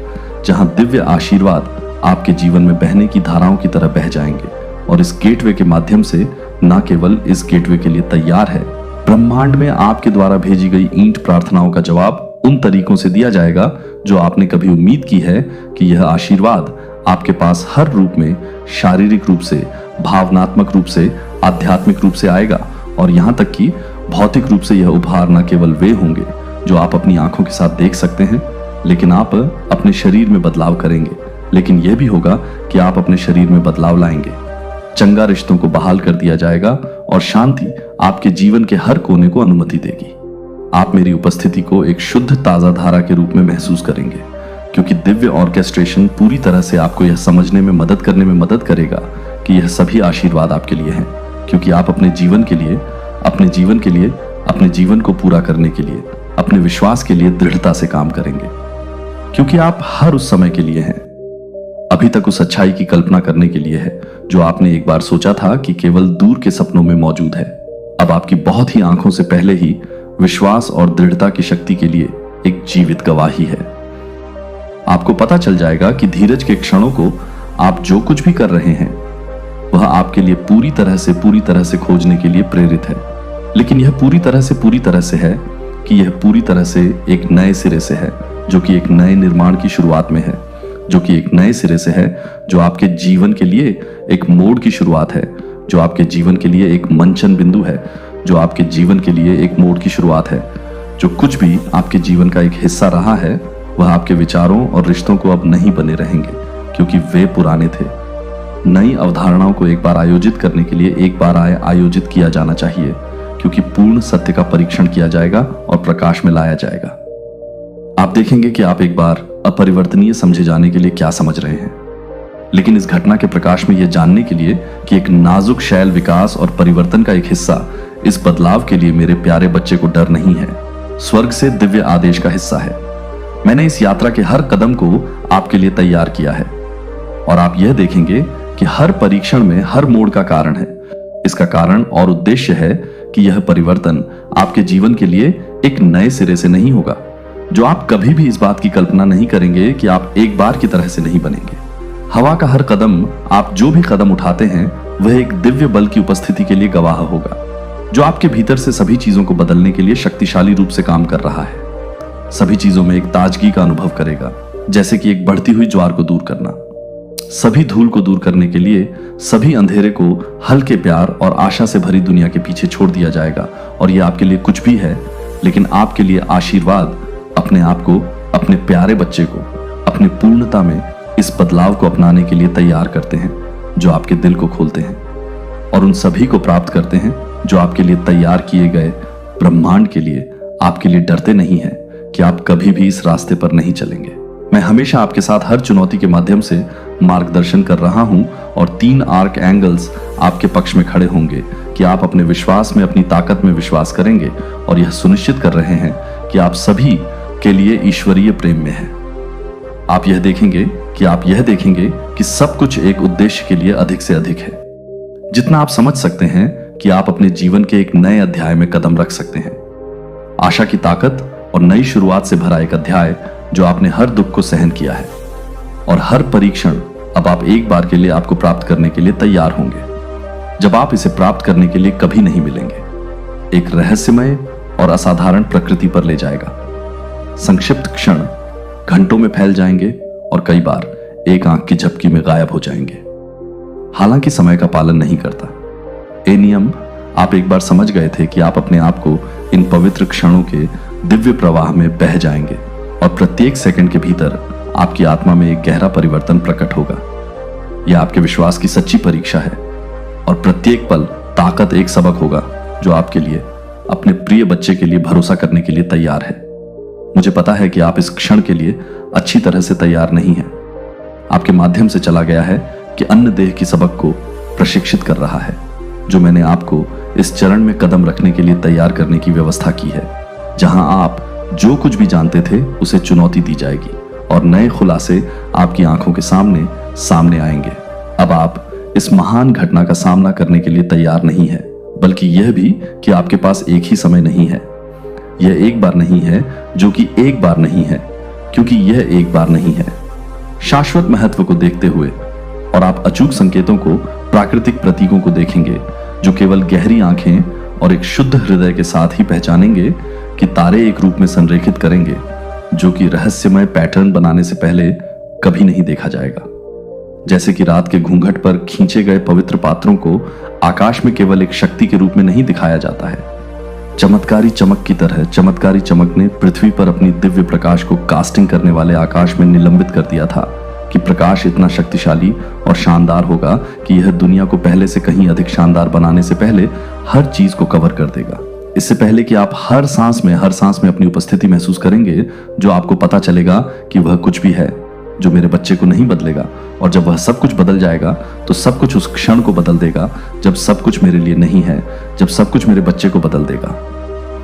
Speaker 1: जहां दिव्य आशीर्वाद आपके जीवन में बहने की धाराओं की तरह बह जाएंगे। और इस गेटवे के माध्यम से न केवल इस गेटवे के लिए तैयार है, ब्रह्मांड में आपके द्वारा भेजी गई ईंट प्रार्थनाओं का जवाब उन तरीकों से दिया जाएगा जो आपने कभी उम्मीद की है कि यह आशीर्वाद आपके पास हर रूप में, शारीरिक रूप से, भावनात्मक रूप से, आध्यात्मिक रूप से आएगा। और यहां तक कि भौतिक रूप से यह उपहार न केवल वे होंगे जो आप अपनी आंखों के साथ देख सकते हैं, लेकिन आप अपने शरीर में बदलाव करेंगे। लेकिन यह भी होगा कि आप अपने शरीर में बदलाव लाएंगे। चंगा रिश्तों को बहाल कर दिया जाएगा और शांति आपके जीवन के हर कोने को अनुमति देगी। आप मेरी उपस्थिति को एक शुद्ध ताजा धारा के रूप में महसूस करेंगे, क्योंकि दिव्य ऑर्केस्ट्रेशन पूरी तरह से आपको यह समझने में मदद करने में मदद करेगा कि यह सभी आशीर्वाद आपके लिए हैं, क्योंकि आप अपने जीवन के लिए, अपने जीवन को पूरा करने के लिए, अपने विश्वास के लिए दृढ़ता से काम करेंगे, क्योंकि आप हर उस समय के लिए हैं। अभी तक उस अच्छाई की कल्पना करने के लिए है जो आपने एक बार सोचा था कि केवल दूर के सपनों में मौजूद है। अब आपकी बहुत ही आंखों से पहले ही विश्वास और दृढ़ता की शक्ति के लिए एक जीवित गवाही है। आपको पता चल जाएगा कि धीरज के क्षणों को आप जो कुछ भी कर रहे हैं वह आपके लिए पूरी तरह से खोजने के लिए प्रेरित है। लेकिन यह पूरी तरह से है कि यह पूरी तरह से एक नए सिरे से है, जो कि एक नए निर्माण की शुरुआत में है, जो कि एक नए सिरे से है, जो आपके जीवन के लिए एक मोड़ की शुरुआत है, जो आपके जीवन के लिए एक मंचन बिंदु है, जो आपके जीवन के लिए एक मोड़ की शुरुआत है। जो कुछ भी आपके जीवन का एक हिस्सा रहा है वह आपके विचारों और रिश्तों को अब नहीं बने रहेंगे, क्योंकि वे पुराने थे। नई अवधारणाओं को एक बार आयोजित करने के लिए एक बार आयोजित किया जाना चाहिए, क्योंकि पूर्ण सत्य का परीक्षण किया जाएगा और प्रकाश में लाया जाएगा। आप देखेंगे कि आप एक बार अपरिवर्तनीय समझे जाने के लिए क्या समझ रहे हैं, लेकिन इस घटना के प्रकाश में यह जानने के लिए कि एक नाजुक शैल विकास और परिवर्तन का एक हिस्सा इस बदलाव के लिए मेरे प्यारे बच्चे को डर नहीं है, स्वर्ग से दिव्य आदेश का हिस्सा है। मैंने इस यात्रा के हर कदम को आपके लिए तैयार किया है और आप यह देखेंगे कि हर परीक्षण में हर मोड़ का कारण है। इसका कारण और उद्देश्य है कि यह परिवर्तन आपके जीवन के लिए एक नए सिरे से नहीं होगा, जो आप कभी भी इस बात की कल्पना नहीं करेंगे कि आप एक बार की तरह से नहीं बनेंगे। हवा का हर कदम, आप जो भी कदम उठाते हैं वह एक दिव्य बल की उपस्थिति के लिए गवाह होगा, जो आपके भीतर से सभी चीजों को बदलने के लिए शक्तिशाली रूप से काम कर रहा है। सभी चीजों में एक ताजगी का अनुभव करेगा, जैसे कि एक बढ़ती हुई ज्वार को दूर करना। सभी धूल को दूर करने के लिए सभी अंधेरे को हल्के प्यार और आशा से भरी दुनिया के पीछे छोड़ दिया जाएगा, और यह आपके लिए कुछ भी है, लेकिन आपके लिए आशीर्वाद अपने आप को, अपने प्यारे बच्चे को अपनी पूर्णता में इस बदलाव को अपनाने के लिए तैयार करते हैं, जो आपके दिल को खोलते हैं और उन सभी को प्राप्त करते हैं जो आपके लिए तैयार किए गए ब्रह्मांड के लिए आपके लिए डरते नहीं हैं कि आप कभी भी इस रास्ते पर नहीं चलेंगे। मैं हमेशा आपके साथ हर चुनौती के माध्यम से मार्गदर्शन कर रहा हूं और 3 आर्क एंगल्स आपके पक्ष में खड़े होंगे कि आप अपने विश्वास में, अपनी ताकत में विश्वास करेंगे और यह सुनिश्चित कर रहे हैं कि आप सभी के लिए ईश्वरीय प्रेम में है। आप यह देखेंगे कि सब कुछ एक उद्देश्य के लिए अधिक से अधिक है। जितना आप समझ सकते हैं कि आप अपने जीवन के एक नए अध्याय में कदम रख सकते हैं। आशा की ताकत और नई शुरुआत से भरा एक अध्याय जो आपने हर दुख को सहन किया है, और हर परीक्षण अब आप एक बार के लिए आपको प्राप्त करने के लिए तैयार होंगे, जब आप इसे प्राप्त करने के लिए कभी नहीं मिलेंगे। एक रहस्यमय और असाधारण प्रकृति पर ले जाएगा। संक्षिप्त क्षण घंटों में फैल जाएंगे और कई बार एक आंख की झपकी में गायब हो जाएंगे। हालांकि समय का पालन नहीं करता। ये नियम आप एक बार समझ गए थे कि आप अपने आप को इन पवित्र क्षणों के दिव्य प्रवाह में बह जाएंगे और प्रत्येक सेकंड के भीतर आपकी आत्मा में एक गहरा परिवर्तन प्रकट होगा। यह आपके विश्वास की सच्ची परीक्षा है और प्रत्येक पल ताकत एक सबक होगा जो आपके लिए, अपने प्रिय बच्चे के लिए भरोसा करने के लिए तैयार है। मुझे पता है कि आप इस क्षण के लिए अच्छी तरह से तैयार नहीं हैं। आपके माध्यम से चला गया है कि अन्य देह की सबक को प्रशिक्षित कर रहा है, जो मैंने आपको इस चरण में कदम रखने के लिए तैयार करने की व्यवस्था की है, जहां आप जो कुछ भी जानते थे उसे चुनौती दी जाएगी और नए खुलासे आपकी आंखों के सामने आएंगे। अब आप इस महान घटना का सामना करने के लिए तैयार नहीं है, बल्कि यह भी कि आपके पास एक ही समय नहीं है। यह एक बार नहीं है जो कि एक बार नहीं है, क्योंकि यह एक बार नहीं है। शाश्वत महत्व को देखते हुए और आप अचूक संकेतों को, प्राकृतिक प्रतीकों को देखेंगे जो केवल गहरी आंखें और एक शुद्ध हृदय के साथ ही पहचानेंगे कि तारे एक रूप में संरेखित करेंगे, जो कि रहस्यमय पैटर्न बनाने से पहले कभी नहीं देखा जाएगा। जैसे कि रात के घूंघट पर खींचे गए पवित्र पात्रों को आकाश में केवल एक शक्ति के रूप में नहीं दिखाया जाता है। चमत्कारी चमक की तरह चमत्कारी चमक ने पृथ्वी पर अपनी दिव्य प्रकाश को कास्टिंग करने वाले आकाश में निलंबित कर दिया था कि प्रकाश इतना शक्तिशाली और शानदार होगा कि यह दुनिया को पहले से कहीं अधिक शानदार बनाने से पहले हर चीज को कवर कर देगा। इससे पहले कि आप हर सांस में अपनी उपस्थिति महसूस करेंगे, जो आपको पता चलेगा कि वह कुछ भी है जो मेरे बच्चे को नहीं बदलेगा। और जब वह सब कुछ बदल जाएगा तो सब कुछ उस क्षण को बदल देगा जब सब कुछ मेरे लिए नहीं है, जब सब कुछ मेरे बच्चे को बदल देगा,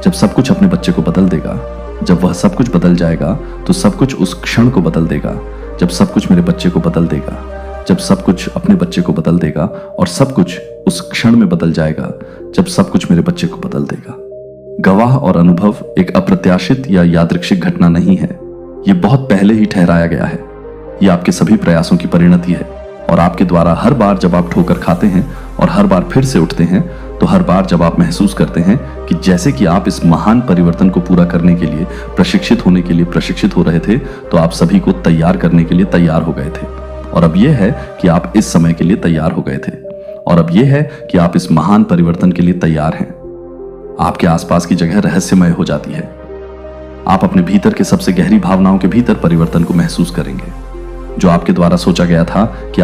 Speaker 1: जब सब कुछ अपने बच्चे को बदल देगा। जब वह सब कुछ बदल जाएगा तो सब कुछ उस क्षण को बदल देगा जब सब कुछ मेरे बच्चे को बदल देगा, जब सब कुछ अपने बच्चे को बदल देगा। और सब कुछ उस क्षण में बदल जाएगा जब सब कुछ मेरे बच्चे को बदल देगा। गवाह और अनुभव एक अप्रत्याशित या यादृच्छिक घटना नहीं है, यह बहुत पहले ही ठहराया गया है। यह आपके सभी प्रयासों की परिणति है और आपके द्वारा हर बार जब आप ठोकर खाते हैं और हर बार फिर से उठते हैं, तो हर बार जब आप महसूस करते हैं कि जैसे कि आप इस महान परिवर्तन को पूरा करने के लिए प्रशिक्षित होने के लिए प्रशिक्षित हो रहे थे, तो आप सभी को तैयार करने के लिए तैयार हो गए थे। और अब यह है कि आप इस समय के लिए तैयार हो गए थे, और अब यह है कि आप इस महान परिवर्तन के लिए तैयार हैं। आपके आसपास की जगह रहस्यमय हो जाती है। आप अपने भीतर के सबसे गहरी भावनाओं के भीतर परिवर्तन को महसूस करेंगे। जो आपके द्वारा सोचा गया था कि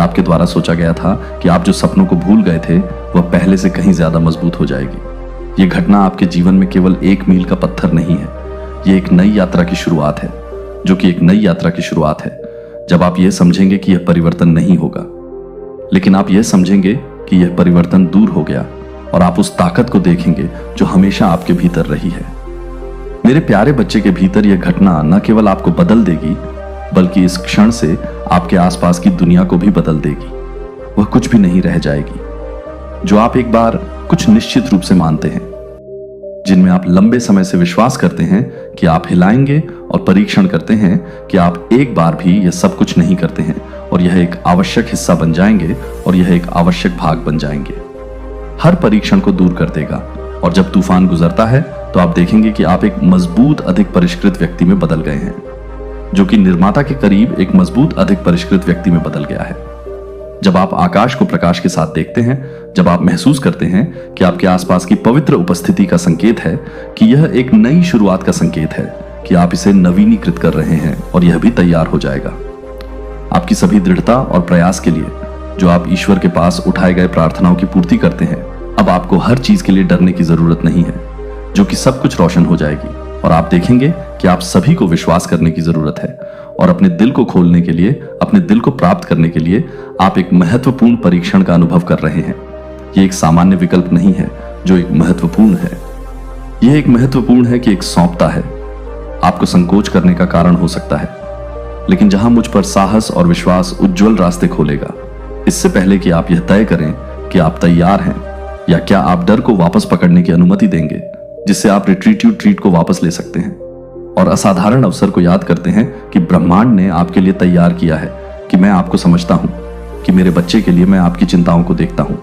Speaker 1: आप जो सपनों को भूल गए थे, वह पहले से कहीं ज्यादा मजबूत हो जाएगी। यह घटना आपके जीवन में केवल एक मील का पत्थर नहीं है, यह एक नई यात्रा की शुरुआत है, जो कि एक नई यात्रा की शुरुआत है। जब आप यह समझेंगे कि यह परिवर्तन नहीं होगा, लेकिन आप यह समझेंगे कि यह परिवर्तन दूर हो गया, और आप उस ताकत को देखेंगे जो हमेशा आपके भीतर रही है। मेरे प्यारे बच्चे के भीतर यह घटना न केवल आपको बदल देगी, बल्कि इस क्षण से आपके आसपास की दुनिया को भी बदल देगी। वह कुछ भी नहीं रह जाएगी जो आप एक बार कुछ निश्चित रूप से मानते हैं, जिनमें आप लंबे समय से विश्वास करते हैं कि आप हिलाएंगे, और परीक्षण करते हैं कि आप एक बार भी यह सब कुछ नहीं करते हैं, और यह एक आवश्यक हिस्सा बन जाएंगे, और यह एक आवश्यक भाग बन जाएंगे। हर परीक्षण को दूर कर देगा, और जब तूफान गुजरता है तो आप देखेंगे कि आप एक मजबूत, अधिक परिष्कृत व्यक्ति में बदल गए हैं, जो कि निर्माता के करीब एक मजबूत, अधिक परिष्कृत व्यक्ति में बदल गया है। जब आप आकाश को प्रकाश के साथ देखते हैं, जब आप महसूस करते हैं कि आपके आसपास की पवित्र उपस्थिति का संकेत है कि यह एक नई शुरुआत का संकेत है, कि आप इसे नवीनीकृत कर रहे हैं, और यह भी तैयार हो जाएगा। आपकी सभी दृढ़ता और प्रयास के लिए जो आप ईश्वर के पास उठाए गए प्रार्थनाओं की पूर्ति करते हैं, अब आपको हर चीज के लिए डरने की जरूरत नहीं है, जो कि सब कुछ रोशन हो जाएगी। और आप देखेंगे कि आप सभी को विश्वास करने की जरूरत है, और अपने दिल को खोलने के लिए, अपने दिल को प्राप्त करने के लिए आप एक महत्वपूर्ण परीक्षण का अनुभव कर रहे हैं। यह एक सामान्य विकल्प नहीं है जो एक महत्वपूर्ण है। यह एक महत्वपूर्ण है कि एक सौंपता है। आपको संकोच करने का कारण हो सकता है, लेकिन जहां मुझ पर साहस और विश्वास उज्जवल रास्ते खोलेगा, इससे पहले कि आप यह तय करें कि आप तैयार हैं, या क्या आप डर को वापस पकड़ने की अनुमति देंगे, जिससे आप रिट्रीट को वापस ले सकते हैं, और असाधारण अवसर को याद करते हैं कि ब्रह्मांड ने आपके लिए तैयार किया है, कि मैं आपको समझता हूं, कि मेरे बच्चे के लिए मैं आपकी चिंताओं को देखता हूं।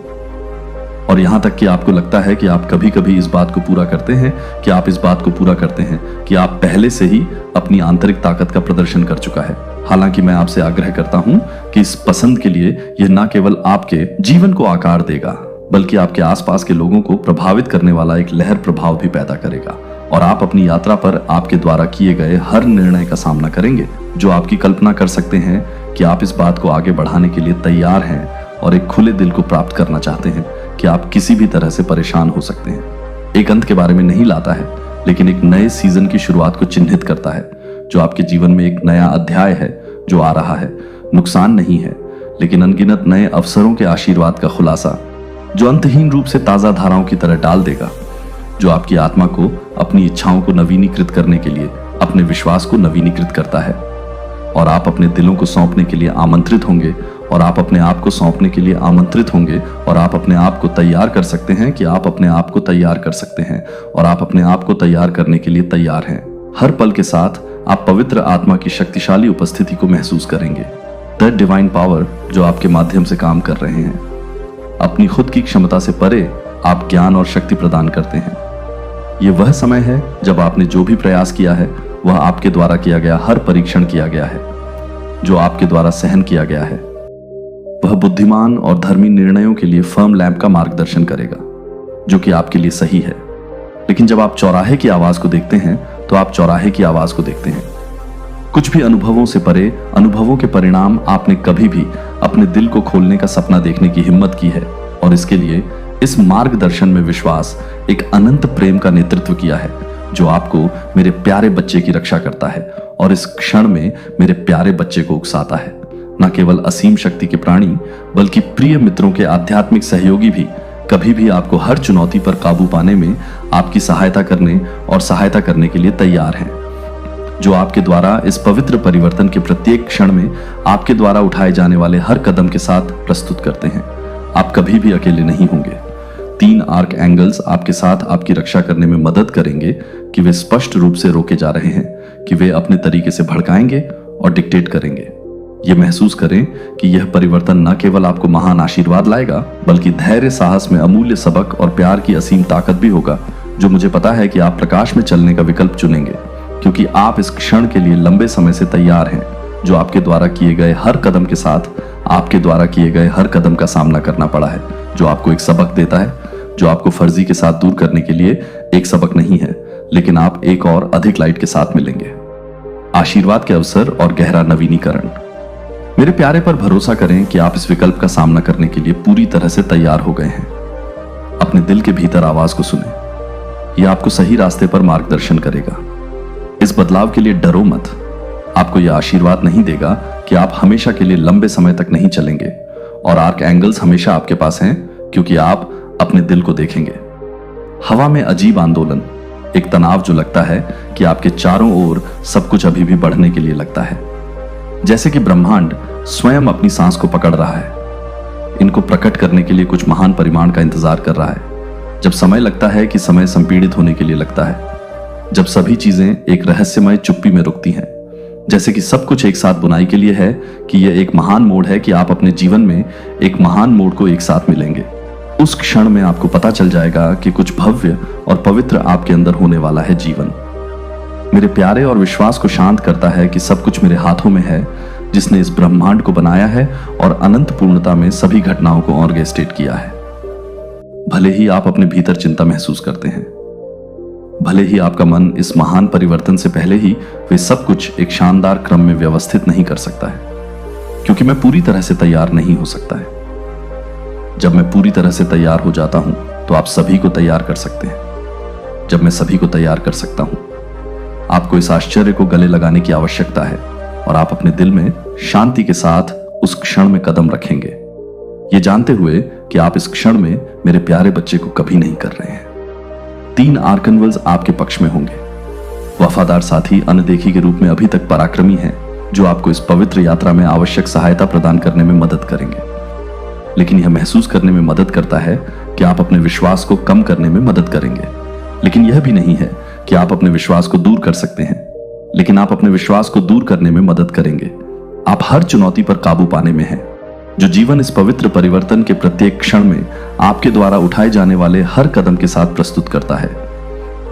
Speaker 1: और यहां तक कि आपको लगता है कि आप कभी कभी इस बात को पूरा करते हैं, कि आप इस बात को पूरा करते हैं कि आप पहले से ही अपनी आंतरिक ताकत का प्रदर्शन कर चुका है। हालांकि मैं आपसे आग्रह करता हूं कि इस पसंद के लिए यह न केवल आपके जीवन को आकार देगा, बल्कि आपके आसपास के लोगों को प्रभावित करने वाला एक लहर प्रभाव भी पैदा करेगा, और आप अपनी यात्रा पर आपके द्वारा किए गए हर निर्णय का सामना करेंगे, जो आपकी कल्पना कर सकते हैं कि आप इस बात को आगे बढ़ाने के लिए तैयार हैं, और एक खुले दिल को प्राप्त करना चाहते हैं कि आप किसी भी तरह से परेशान हो सकते हैं। एक अंत के बारे में नहीं लाता है, लेकिन एक नए सीजन की शुरुआत को चिन्हित करता है, जो आपके जीवन में एक नया अध्याय है जो आ रहा है। नुकसान नहीं है, लेकिन अनगिनत नए अवसरों के आशीर्वाद का खुलासा, जो अंतहीन रूप से ताजा धाराओं की तरह डाल देगा, जो आपकी आत्मा को अपनी इच्छाओं को नवीनीकृत करने के लिए अपने विश्वास को नवीनीकृत करता है। और आप अपने दिलों को सौंपने के लिए आमंत्रित होंगे, और आप अपने आप को सौंपने के लिए आमंत्रित होंगे, और आप अपने आप को तैयार कर सकते हैं कि आप अपने आप को तैयार कर सकते हैं, और आप अपने आप को तैयार करने के लिए तैयार हैं। हर पल के साथ आप पवित्र आत्मा की शक्तिशाली उपस्थिति को महसूस करेंगे, द डिवाइन पावर जो आपके माध्यम से काम कर रहे हैं। अपनी खुद की क्षमता से परे आप ज्ञान और शक्ति प्रदान करते हैं। यह वह समय है जब आपने जो भी प्रयास किया है, वह आपके द्वारा किया गया हर परीक्षण किया गया है, जो आपके द्वारा सहन किया गया है। वह बुद्धिमान और धर्मी निर्णयों के लिए फर्म लैंप का मार्गदर्शन करेगा, जो कि आपके लिए सही है। लेकिन जब आप चौराहे की आवाज को देखते हैं, तो आप चौराहे की आवाज को देखते हैं। कुछ भी अनुभवों से परे, अनुभवों के परिणाम आपने कभी भी अपने दिल को खोलने का सपना देखने की हिम्मत की है, और इसके लिए इस मार्गदर्शन में विश्वास एक अनंत प्रेम का नेतृत्व किया है जो आपको मेरे प्यारे बच्चे की रक्षा करता है और इस क्षण में मेरे प्यारे बच्चे को उकसाता है। न केवल असीम शक्ति के प्राणी बल्कि प्रिय मित्रों के आध्यात्मिक सहयोगी भी कभी भी आपको हर चुनौती पर काबू पाने में आपकी सहायता करने और सहायता करने के लिए तैयार हैं, जो आपके द्वारा इस पवित्र परिवर्तन के प्रत्येक क्षण में आपके द्वारा उठाए जाने वाले हर कदम के साथ प्रस्तुत करते हैं। आप कभी भी अकेले नहीं होंगे। 3 आर्क एंगल्स आपके साथ आपकी रक्षा करने में मदद करेंगे कि वे स्पष्ट रूप से रोके जा रहे हैं कि वे अपने तरीके से भड़काएंगे और डिक्टेट करेंगे। ये महसूस करें कि यह परिवर्तन न केवल आपको महान आशीर्वाद लाएगा बल्कि धैर्य, साहस में अमूल्य सबक और प्यार की असीम ताकत भी होगा, जो मुझे पता है कि आप प्रकाश में चलने का विकल्प चुनेंगे क्योंकि आप इस क्षण के लिए लंबे समय से तैयार हैं, जो आपके द्वारा किए गए हर कदम के साथ आपके द्वारा किए गए हर कदम का सामना करना पड़ा है, जो आपको एक सबक देता है, जो आपको फर्जी के साथ दूर करने के लिए एक सबक नहीं है, लेकिन आप एक और अधिक लाइट के साथ मिलेंगे। आशीर्वाद के अवसर और गहरा नवीनीकरण। मेरे प्यारे पर भरोसा करें कि आप इस विकल्प का सामना करने के लिए पूरी तरह से तैयार हो गए हैं। अपने दिल के भीतर आवाज को सुने, यह आपको सही रास्ते पर मार्गदर्शन करेगा। इस बदलाव के लिए डरो मत। आपको यह आशीर्वाद नहीं देगा कि आप हमेशा के लिए लंबे समय तक नहीं चलेंगे और आर्क एंगल्स हमेशा आपके पास हैं क्योंकि आप अपने दिल को देखेंगे। हवा में अजीब आंदोलन, एक तनाव जो लगता है कि आपके चारों ओर सब कुछ अभी भी बढ़ने के लिए लगता है, जैसे कि ब्रह्मांड स्वयं अपनी सांस को पकड़ रहा है, इनको प्रकट करने के लिए कुछ महान परिमाण का इंतजार कर रहा है। जब समय लगता है कि समय संपीड़ित होने के लिए लगता है, जब सभी चीजें एक रहस्यमय चुप्पी में रुकती हैं, जैसे कि सब कुछ एक साथ बुनाई के लिए है कि यह एक महान मोड़ है कि आप अपने जीवन में एक महान मोड़ को एक साथ मिलेंगे। उस क्षण में आपको पता चल जाएगा कि कुछ भव्य और पवित्र आपके अंदर होने वाला है जीवन। मेरे प्यारे, और विश्वास को शांत करता है कि सब कुछ मेरे हाथों में है, जिसने इस ब्रह्मांड को बनाया है और अनंत पूर्णता में सभी घटनाओं को ऑर्केस्ट्रेट किया है। भले ही आप अपने भीतर चिंता महसूस करते हैं, भले ही आपका मन इस महान परिवर्तन से पहले ही वे सब कुछ एक शानदार क्रम में व्यवस्थित नहीं कर सकता है, क्योंकि मैं पूरी तरह से तैयार नहीं हो सकता है। जब मैं पूरी तरह से तैयार हो जाता हूं तो आप सभी को तैयार कर सकते हैं। जब मैं सभी को तैयार कर सकता हूं, आपको इस आश्चर्य को गले लगाने की आवश्यकता है और आप अपने दिल में शांति के साथ उस क्षण में कदम रखेंगे, ये जानते हुए कि आप इस क्षण में मेरे प्यारे बच्चे को कभी नहीं कर रहे हैं। 3 आर्कनवल्स आपके पक्ष में होंगे। वफादार साथी अनदेखी के रूप में अभी तक पराक्रमी हैं, जो आपको इस पवित्र यात्रा में आवश्यक सहायता प्रदान करने में मदद करेंगे, लेकिन यह महसूस करने में मदद करता है कि आप अपने विश्वास को कम करने में मदद करेंगे। लेकिन यह भी नहीं है कि आप अपने विश्वास को दूर कर सकते हैं, लेकिन आप अपने विश्वास को दूर करने में मदद करेंगे। आप हर चुनौती पर काबू पाने में हैं, जो जीवन इस पवित्र परिवर्तन के प्रत्येक क्षण में आपके द्वारा उठाए जाने वाले हर कदम के साथ प्रस्तुत करता है।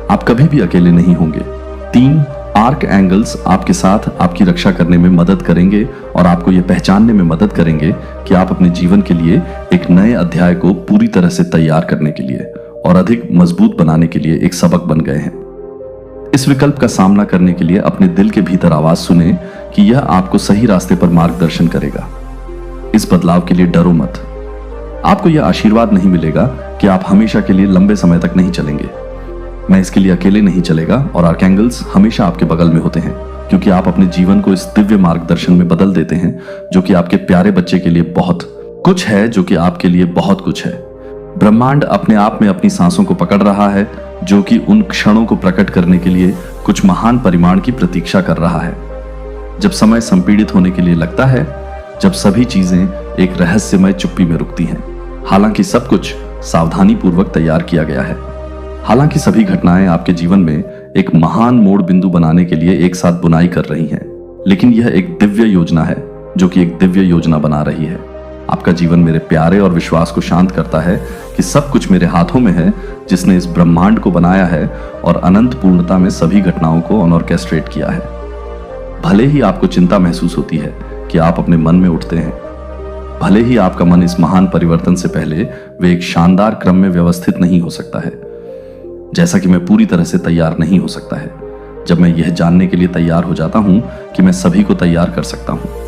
Speaker 1: आप कभी भी अकेले नहीं होंगे। 3 आर्क एंगल्स आपके साथ आपकी रक्षा करने में मदद करेंगे और आपको यह पहचानने में मदद करेंगे कि आप अपने जीवन के लिए एक नए अध्याय को पूरी तरह से तैयार करने के लिए और अधिक मजबूत बनाने के लिए एक सबक बन गए हैं। इस विकल्प का सामना करने के लिए अपने दिल के भीतर आवाज सुने कि यह आपको सही रास्ते पर मार्गदर्शन करेगा। इस बदलाव के लिए डरो मत। आपको यह आशीर्वाद नहीं मिलेगा कि आप हमेशा के लिए लंबे समय तक नहीं चलेंगे। मैं इसके लिए अकेले नहीं चलेगा और आर्कैंगल्स हमेशा आपके बगल में होते हैं, क्योंकि आप अपने जीवन को इस दिव्य मार्गदर्शन में बदल देते हैं, जो कि आपके प्यारे बच्चे के लिए बहुत कुछ है, जो कि आपके लिए बहुत कुछ है। ब्रह्मांड अपने आप में अपनी सांसों को पकड़ रहा है, जो कि उन क्षणों को प्रकट करने के लिए कुछ महान परिमाण की प्रतीक्षा कर रहा है। जब समय संपीड़ित होने के लिए लगता है, जब सभी चीजें एक रहस्यमय चुप्पी में रुकती हैं, हालांकि सब कुछ सावधानी पूर्वक तैयार किया गया है। हालांकि सभी घटनाएं आपके जीवन में एक महान मोड़ बिंदु बनाने के लिए एक साथ बुनाई कर रही हैं, लेकिन यह एक दिव्य योजना है जो कि एक दिव्य योजना बना रही है। आपका जीवन मेरे प्यारे और विश्वास को शांत करता है कि सब कुछ मेरे हाथों में है, जिसने इस ब्रह्मांड को बनाया है और अनंत पूर्णता में सभी घटनाओं को ऑर्केस्ट्रेट किया है। भले ही आपको चिंता महसूस होती है कि आप अपने मन में उठते हैं, भले ही आपका मन इस महान परिवर्तन से पहले वे एक शानदार क्रम में व्यवस्थित नहीं हो सकता है, जैसा कि मैं पूरी तरह से तैयार नहीं हो सकता है, जब मैं यह जानने के लिए तैयार हो जाता हूं कि मैं सभी को तैयार कर सकता हूं।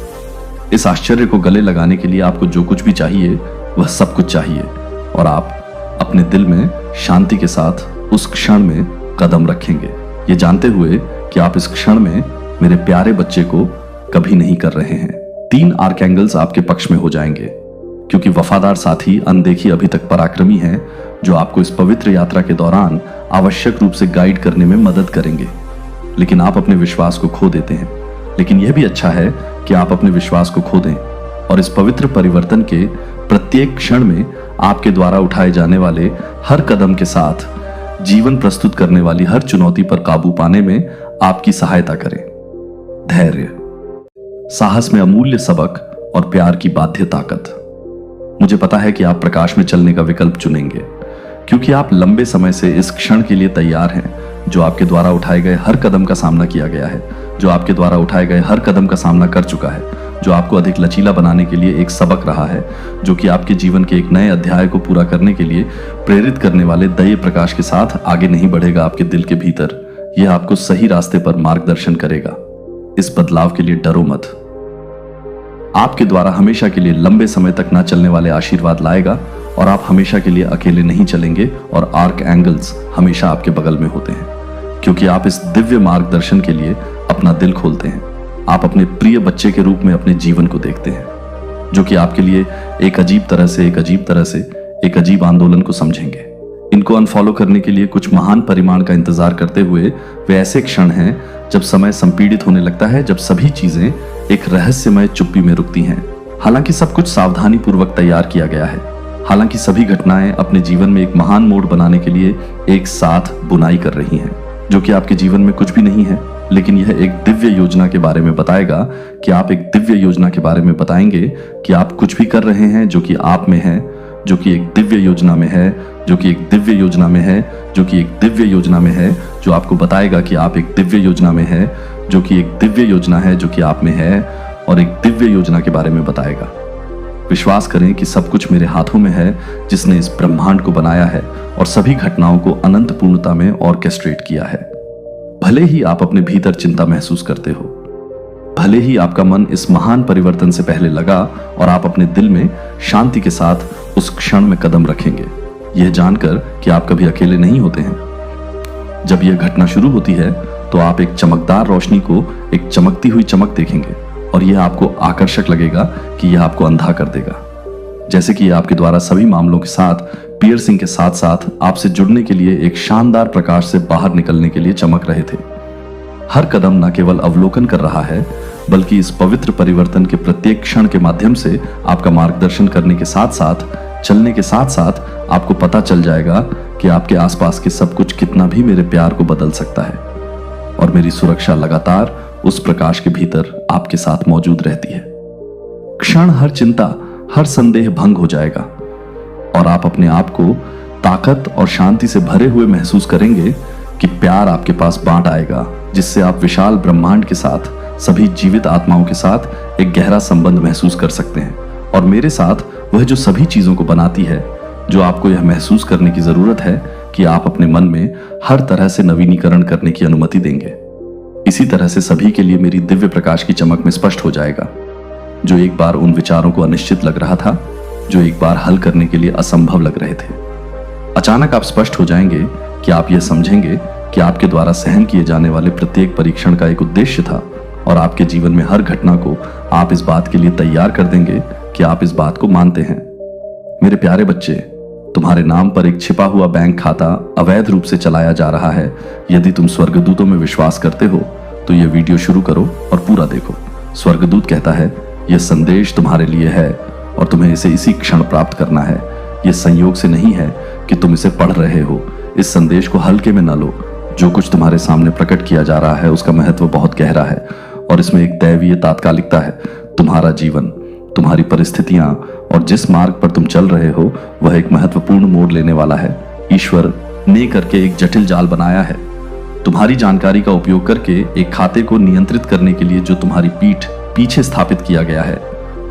Speaker 1: इस आश्चर्य को गले लगाने के लिए आपको जो कुछ भी चाहिए वह सब कुछ चाहिए, और आप अपने दिल में शांति के साथ उस क्षण में कदम रखेंगे, ये जानते हुए कि आप इस क्षण में मेरे प्यारे बच्चे को कभी नहीं कर रहे हैं। 3 आर्कएंगल्स आपके पक्ष में हो जाएंगे, क्योंकि वफादार साथी अनदेखी अभी तक पराक्रमी हैं, जो आपको इस पवित्र यात्रा के दौरान आवश्यक रूप से गाइड करने में मदद करेंगे। लेकिन आप अपने विश्वास को खो देते हैं। लेकिन यह भी अच्छा है कि आप अपने विश्वास को खो दें और इस पवित्र परिवर्तन के प्रत्येक क्षण में आपके द्वारा उठाए जाने वाले हर कदम के साथ जीवन प्रस्तुत करने वाली हर चुनौती पर काबू पाने में आपकी सहायता करें। धैर्य, साहस में अमूल्य सबक और प्यार की बाध्य ताकत। मुझे पता है कि आप प्रकाश में चलने का विकल्प चुनेंगे, क्योंकि आप लंबे समय से इस क्षण के लिए तैयार हैं, जो आपके द्वारा उठाए गए हर कदम का सामना किया गया है, जो आपके द्वारा उठाए गए हर कदम का सामना कर चुका है, जो आपको अधिक लचीला बनाने के लिए एक सबक रहा है, जो कि आपके जीवन के एक नए अध्याय को पूरा करने के लिए प्रेरित करने वाले दया प्रकाश के साथ आगे नहीं बढ़ेगा आपके दिल के भीतर। यह आपको सही रास्ते पर मार्गदर्शन करेगा। इस बदलाव के लिए डरो मत। आपके द्वारा हमेशा के लिए लंबे समय तक न चलने वाले आशीर्वाद लाएगा और आप हमेशा के लिए अकेले नहीं चलेंगे और आर्क एंगल्स हमेशा आपके बगल में होते हैं, क्योंकि आप इस दिव्य मार्गदर्शन के लिए अपना दिल खोलते हैं। आप अपने प्रिय बच्चे के रूप में अपने जीवन को देखते हैं, जो कि आपके लिए एक अजीब तरह से एक अजीब आंदोलन को समझेंगे। इनको अनफॉलो करने के लिए कुछ महान परिमाण का इंतजार करते हुए वे ऐसे क्षण हैं जब समय संपीड़ित होने लगता है, जब सभी चीजें एक रहस्यमय चुप्पी में रुकती हैं। हालांकि सब कुछ सावधानी पूर्वक तैयार किया गया है, हालांकि सभी घटनाएं अपने जीवन में एक महान मोड़ बनाने के लिए एक साथ बुनाई कर रही हैं, जो कि आपके जीवन में कुछ भी नहीं है, लेकिन यह एक दिव्य योजना के बारे में बताएगा कि आप एक दिव्य योजना के बारे में बताएंगे कि आप कुछ भी कर रहे हैं जो कि आप में है, जो कि एक दिव्य योजना में है, जो कि एक दिव्य योजना में है, जो कि एक दिव्य योजना में है, जो आपको बताएगा कि आप एक दिव्य योजना में है, जो कि एक दिव्य योजना है, जो कि आप में है, और एक दिव्य योजना के बारे में बताएगा। विश्वास करें कि सब कुछ मेरे हाथों में है, जिसने इस ब्रह्मांड को बनाया है और सभी घटनाओं को अनंत पूर्णता में ऑर्केस्ट्रेट किया है। भले ही आप अपने भीतर चिंता महसूस करते हो, भले ही आपका मन इस महान परिवर्तन से पहले लगा, और आप अपने दिल में शांति के साथ उस क्षण में कदम रखेंगे, यह जानकर कि आप कभी अकेले नहीं होते हैं। जब यह घटना शुरू होती है तो आप एक चमकदार रोशनी को एक चमकती हुई चमक देखेंगे, और यह आपको आकर्षक लगेगा कि यह आपको अंधा कर देगा। जैसे कि यह आपके द्वारा सभी मामलों के साथ पियर्सिंग के साथ साथ आपसे जुड़ने के लिए एक शानदार प्रकाश से बाहर निकलने के लिए चमक रहे थे। हर कदम न केवल अवलोकन कर रहा है, बल्कि इस पवित्र परिवर्तन के प्रत्येक क्षण के माध्यम से आपका मार्गदर्शन करने के साथ साथ, चलने के साथ साथ आपको पता चल जाएगा कि आपके आसपास के सब कुछ कितना भी मेरे प्यार को बदल सकता है, और मेरी सुरक्षा लगातार उस प्रकाश के भीतर आपके साथ मौजूद रहती है। क्षण हर चिंता, हर संदेह भंग हो जाएगा, और आप अपने आप को ताकत और शांति से भरे हुए महसूस करेंगे कि प्यार आपके पास बांट आएगा, जिससे आप विशाल ब्रह्मांड के साथ, सभी जीवित आत्माओं के साथ एक गहरा संबंध महसूस कर सकते हैं, और मेरे साथ वह जो सभी चीजों को बनाती है, जो आपको यह महसूस करने की जरूरत है कि आप अपने मन में हर तरह से नवीनीकरण करने की अनुमति देंगे। इसी तरह से सभी के लिए मेरी दिव्य प्रकाश की चमक में स्पष्ट हो जाएगा, जो एक बार उन विचारों को अनिश्चित लग रहा था, जो एक बार हल करने के लिए असंभव लग रहे थे। अचानक आप स्पष्ट हो जाएंगे कि आप यह समझेंगे कि आपके द्वारा सहन किए जाने वाले प्रत्येक परीक्षण का एक उद्देश्य था, और आपके जीवन में हर घटना को आप इस बात के लिए तैयार कर देंगे कि आप इस बात को मानते हैं। मेरे प्यारे बच्चे, तुम्हारे नाम पर एक छिपा हुआ बैंक खाता अवैध रूप से चलाया जा रहा है। यदि तुम स्वर्गदूतों में विश्वास करते हो तो यह वीडियो शुरू करो और पूरा देखो। स्वर्गदूत कहता है, यह संदेश तुम्हारे लिए है और तुम्हें इसे इसी क्षण प्राप्त करना है। यह संयोग से नहीं है कि तुम इसे पढ़ रहे हो। इस संदेश को हल्के में न लो। जो कुछ तुम्हारे सामने प्रकट किया जा रहा है उसका महत्व बहुत गहरा है, और इसमें एक दैवीय तात्कालिकता है। तुम्हारा जीवन, तुम्हारी परिस्थितियां और जिस मार्ग पर तुम चल रहे हो वह एक महत्वपूर्ण मोड़ लेने वाला है। ईश्वर ने करके एक जटिल जाल बनाया है, तुम्हारी जानकारी का उपयोग करके एक खाते को नियंत्रित करने के लिए जो तुम्हारी पीठ पीछे स्थापित किया गया है।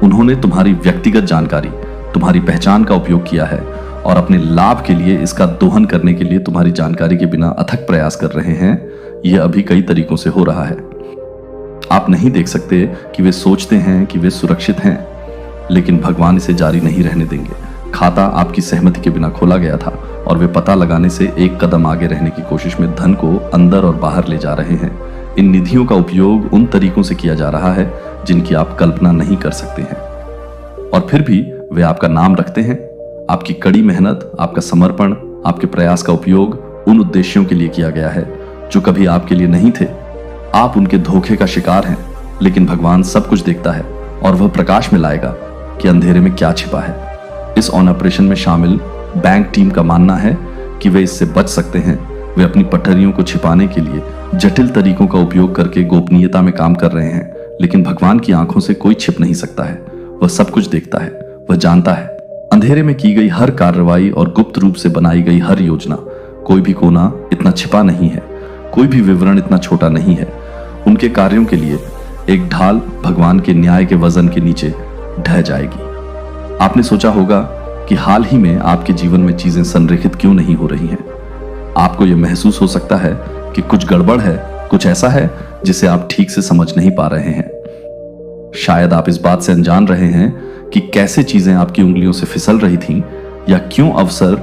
Speaker 1: उन्होंने तुम्हारी व्यक्तिगत जानकारी, तुम्हारी पहचान का उपयोग किया है और अपने लाभ के लिए इसका दोहन करने के लिए तुम्हारी जानकारी के बिना अथक प्रयास कर रहे हैं। यह अभी कई तरीकों से हो रहा है। आप नहीं देख सकते कि वे सोचते हैं कि वे सुरक्षित हैं, लेकिन भगवान इसे जारी नहीं रहने देंगे, खाता आपकी सहमति के बिना खोला गया था और वे पता लगाने से एक कदम आगे रहने की कोशिश में धन को अंदर और बाहर ले जा रहे हैं। इन निधियों का उपयोग उन तरीकों से किया जा रहा है जिनकी आप कल्पना नहीं कर सकते हैं, और फिर भी वे आपका नाम रखते हैं। आपकी कड़ी मेहनत, आपका समर्पण, आपके प्रयास का उपयोग उन उद्देश्यों के लिए किया गया है जो कभी आपके लिए नहीं थे। आप उनके धोखे का शिकार हैं, लेकिन भगवान सब कुछ देखता है और वह प्रकाश में लाएगा कि अंधेरे में क्या छिपा है। इस ऑन ऑपरेशन में शामिल बैंक टीम का मानना है कि वे इससे बच सकते हैं। वे अपनी पटरियों को छिपाने के लिए जटिल तरीकों का उपयोग करके गोपनीयता में काम कर रहे हैं, लेकिन भगवान की आंखों से कोई छिप नहीं सकता है। वह सब कुछ देखता है, वह जानता है। अंधेरे में की गई हर कार्रवाई और गुप्त रूप से बनाई गई हर योजना, कोई भी कोना इतना छिपा नहीं है, कोई भी विवरण इतना छोटा नहीं है। उनके कार्यों के लिए एक ढाल भगवान के न्याय के वजन के नीचे ढह जाएगी। आपने सोचा होगा कि हाल ही में आपके जीवन में चीजें संरेखित क्यों नहीं हो रही हैं। आपको यह महसूस हो सकता है कि कुछ गड़बड़ है, कुछ ऐसा है जिसे आप ठीक से समझ नहीं पा रहे हैं। शायद आप इस बात से अनजान रहे हैं कि कैसे चीजें आपकी उंगलियों से फिसल रही थीं, या क्यों अवसर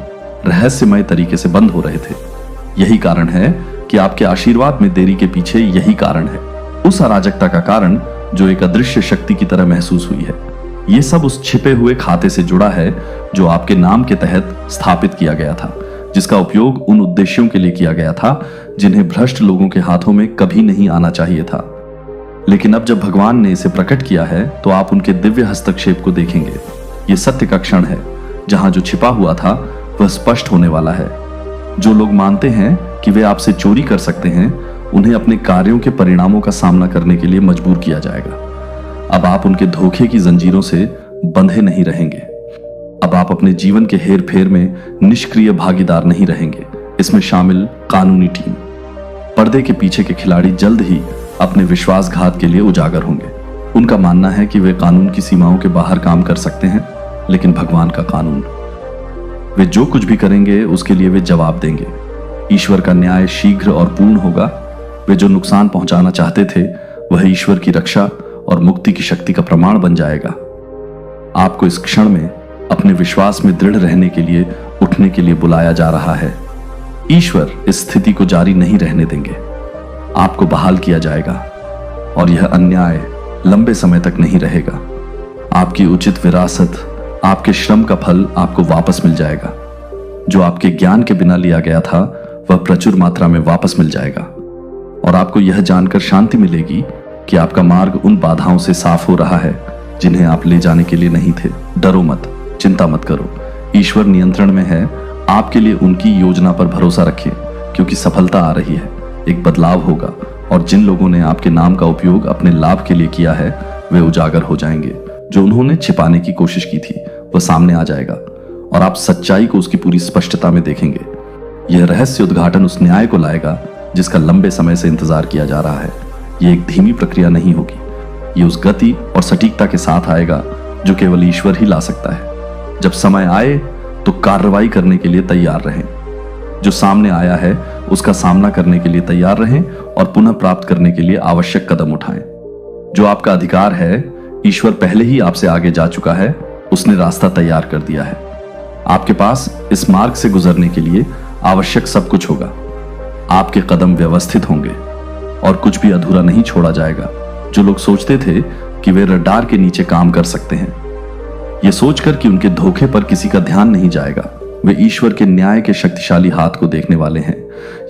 Speaker 1: रहस्यमय तरीके से बंद हो रहे थे। यही कारण है कि आपके आशीर्वाद में देरी के पीछे यही कारण है, उस अराजकता का कारण जो एक अदृश्य शक्ति की तरह महसूस हुई है। यह सब उस छिपे हुए खाते से जुड़ा है जो आपके नाम के तहत स्थापित किया गया था, जिसका उपयोग उन उद्देश्यों के लिए किया गया था जिन्हें भ्रष्ट लोगों के हाथों में कभी नहीं आना चाहिए था। लेकिन अब जब भगवान ने इसे प्रकट किया है तो आप उनके दिव्य हस्तक्षेप को देखेंगे। यह सत्य का क्षण है जहां जो छिपा हुआ था वह स्पष्ट होने वाला है। जो लोग मानते हैं कि वे आपसे चोरी कर सकते हैं, उन्हें अपने कार्यों के परिणामों का सामना करने के लिए मजबूर किया जाएगा। अब आप उनके धोखे की जंजीरों से बंधे नहीं रहेंगे। अब आप अपने जीवन के हेर फेर में निष्क्रिय भागीदार नहीं रहेंगे। इसमें शामिल कानूनी टीम, पर्दे के पीछे के खिलाड़ी जल्द ही अपने विश्वासघात के लिए उजागर होंगे। उनका मानना है कि वे कानून की सीमाओं के बाहर काम कर सकते हैं, लेकिन भगवान का कानून, वे जो कुछ भी करेंगे उसके लिए वे जवाब देंगे। ईश्वर का न्याय शीघ्र और पूर्ण होगा। वे जो नुकसान पहुंचाना चाहते थे वह ईश्वर की रक्षा और मुक्ति की शक्ति का प्रमाण बन जाएगा। आपको इस क्षण में अपने विश्वास में दृढ़ रहने के लिए उठने के लिए बुलाया जा रहा है। ईश्वर इस स्थिति को जारी नहीं रहने देंगे। आपको बहाल किया जाएगा और यह अन्याय लंबे समय तक नहीं रहेगा। आपकी उचित विरासत, आपके श्रम का फल आपको वापस मिल जाएगा। जो आपके ज्ञान के बिना लिया गया था वह प्रचुर मात्रा में वापस मिल जाएगा, और आपको यह जानकर शांति मिलेगी कि आपका मार्ग उन बाधाओं से साफ हो रहा है जिन्हें आप ले जाने के लिए नहीं थे। डरो मत, चिंता मत करो, ईश्वर नियंत्रण में है। आपके लिए उनकी योजना पर भरोसा रखिए, क्योंकि सफलता आ रही है। एक बदलाव होगा, और जिन लोगों ने आपके नाम का उपयोग अपने लाभ के लिए किया है वे उजागर हो जाएंगे। जो उन्होंने छिपाने की कोशिश की थी वह सामने आ जाएगा, और आप सच्चाई को उसकी पूरी स्पष्टता में देखेंगे। यह रहस्य उद्घाटन उस न्याय को लाएगा जिसका लंबे समय से इंतजार किया जा रहा है। यह एक धीमी प्रक्रिया नहीं होगी, यह उस गति और सटीकता के साथ आएगा जो केवल ईश्वर ही ला सकता है। जब समय आए तो कार्रवाई करने के लिए तैयार रहें। जो सामने आया है उसका सामना करने के लिए तैयार रहें और पुनः प्राप्त करने के लिए आवश्यक कदम उठाएं। जो आपका अधिकार है, ईश्वर पहले ही आपसे आगे जा चुका है। उसने रास्ता तैयार कर दिया है। आपके पास इस मार्ग से गुजरने के लिए आवश्यक सब कुछ होगा। आपके कदम व्यवस्थित होंगे और कुछ भी अधूरा नहीं छोड़ा जाएगा। जो लोग सोचते थे कि वे रडार के नीचे काम कर सकते हैं, यह सोचकर कि उनके धोखे पर किसी का ध्यान नहीं जाएगा, वे ईश्वर के न्याय के शक्तिशाली हाथ को देखने वाले हैं।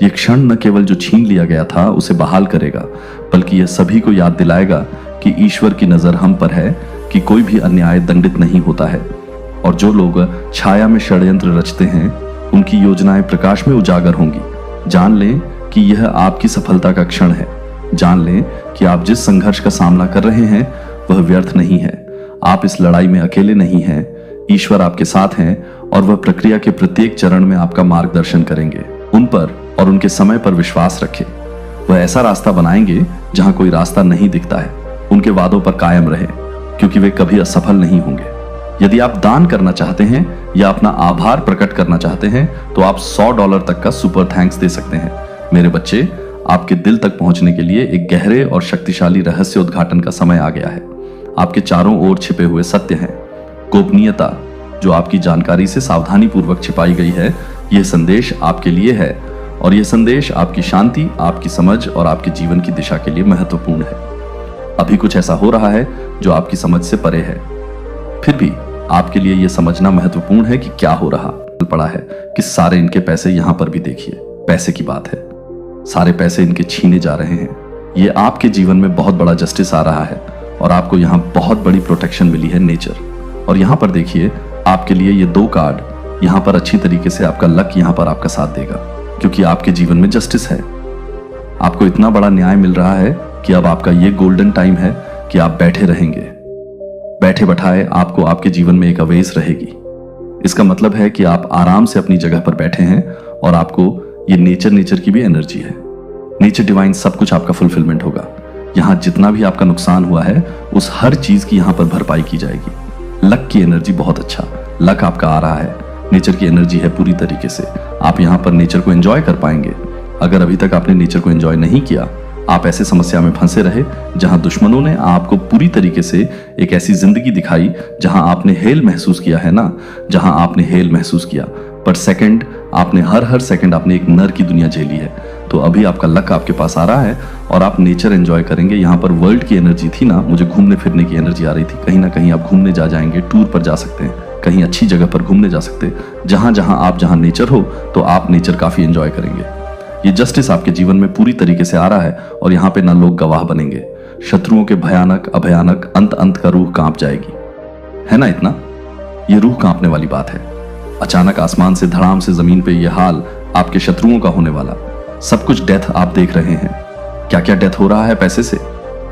Speaker 1: यह क्षण न केवल जो छीन लिया गया था उसे बहाल करेगा, बल्कि यह सभी को याद दिलाएगा कि ईश्वर की नजर हम पर है, कि कोई भी अन्याय दंडित नहीं होता है। और जो लोग छाया में षड्यंत्र रचते हैं उनकी योजनाएं प्रकाश में उजागर होंगी। जान लें कि यह आपकी सफलता का क्षण है। जान लें कि आप जिस संघर्ष का सामना कर रहे हैं वह व्यर्थ नहीं है। आप इस लड़ाई में अकेले नहीं हैं। ईश्वर आपके साथ हैं और वह प्रक्रिया के प्रत्येक चरण में आपका मार्गदर्शन करेंगे। उन पर और उनके समय पर विश्वास रखें। वह ऐसा रास्ता बनाएंगे जहां कोई रास्ता नहीं दिखता है। उनके वादों पर कायम रहे, क्योंकि वे कभी असफल नहीं होंगे। यदि आप दान करना चाहते हैं या अपना आभार प्रकट करना चाहते हैं तो आप $100 तक का सुपर थैंक्स दे सकते हैं। मेरे बच्चे, आपके दिल तक पहुंचने के लिए एक गहरे और शक्तिशाली रहस्य उद्घाटन का समय आ गया है। आपके चारों ओर छिपे हुए सत्य हैं। गोपनीयता, जो आपकी जानकारी से सावधानी पूर्वक छिपाई गई है, यह संदेश आपके लिए है और यह संदेश आपकी शांति, आपकी समझ और आपके जीवन की दिशा के लिए महत्वपूर्ण है। अभी कुछ ऐसा हो रहा है जो आपकी समझ से परे है, फिर भी आपके लिए यह समझना महत्वपूर्ण है कि क्या हो रहा पड़ा है कि सारे इनके पैसे यहां पर भी देखिए, पैसे की बात है, सारे पैसे इनके छीने जा रहे हैं। ये आपके जीवन में बहुत बड़ा जस्टिस आ रहा है और आपको यहाँ बहुत बड़ी प्रोटेक्शन मिली है, नेचर। और यहाँ पर देखिए, आपके लिए ये 2 कार्ड यहाँ पर अच्छी तरीके से आपका लक यहाँ पर आपका साथ देगा, क्योंकि आपके जीवन में जस्टिस है। आपको इतना बड़ा न्याय मिल रहा है कि अब आपका ये गोल्डन टाइम है कि आप बैठे रहेंगे, बैठे बैठाए आपको आपके जीवन में एक अवेज रहेगी। इसका मतलब है कि आप आराम से अपनी जगह पर बैठे हैं और आपको ये नेचर की भी एनर्जी है, नेचर डिवाइन सब कुछ आपका फुलफिलमेंट होगा। यहाँ जितना भी आपका नुकसान हुआ है उस हर चीज की यहाँ पर भरपाई की जाएगी। लक की एनर्जी बहुत अच्छा, लक आपका आ रहा है, नेचर की एनर्जी है पूरी तरीके से। आप यहाँ पर नेचर को एंजॉय कर पाएंगे। अगर अभी तक आपने नेचर को एंजॉय नहीं किया, आप ऐसे समस्या में फंसे रहे जहां दुश्मनों ने आपको पूरी तरीके से एक ऐसी जिंदगी दिखाई जहां आपने हेल महसूस किया है ना, जहां आपने हेल महसूस किया, पर सेकंड आपने हर सेकंड आपने एक नर की दुनिया झेली है। तो अभी आपका लक आपके पास आ रहा है और आप नेचर एंजॉय करेंगे। यहाँ पर वर्ल्ड की एनर्जी थी ना, मुझे घूमने फिरने की एनर्जी आ रही थी। कहीं ना कहीं आप घूमने जाएंगे, टूर पर जा सकते हैं, कहीं अच्छी जगह पर घूमने जा सकते हैं। जहां नेचर हो तो आप नेचर काफी एंजॉय करेंगे। ये जस्टिस आपके जीवन में पूरी तरीके से आ रहा है और यहाँ पे ना लोग गवाह बनेंगे। शत्रुओं के भयानक अभयानक अंत का रूह कांप जाएगी, है ना इतना? ये रूह कांपने वाली बात है। अचानक आसमान से धड़ाम से जमीन पे ये हाल आपके शत्रुओं का होने वाला। सब कुछ डेथ आप देख रहे हैं। क्या क्या डेथ हो रहा है पैसे से,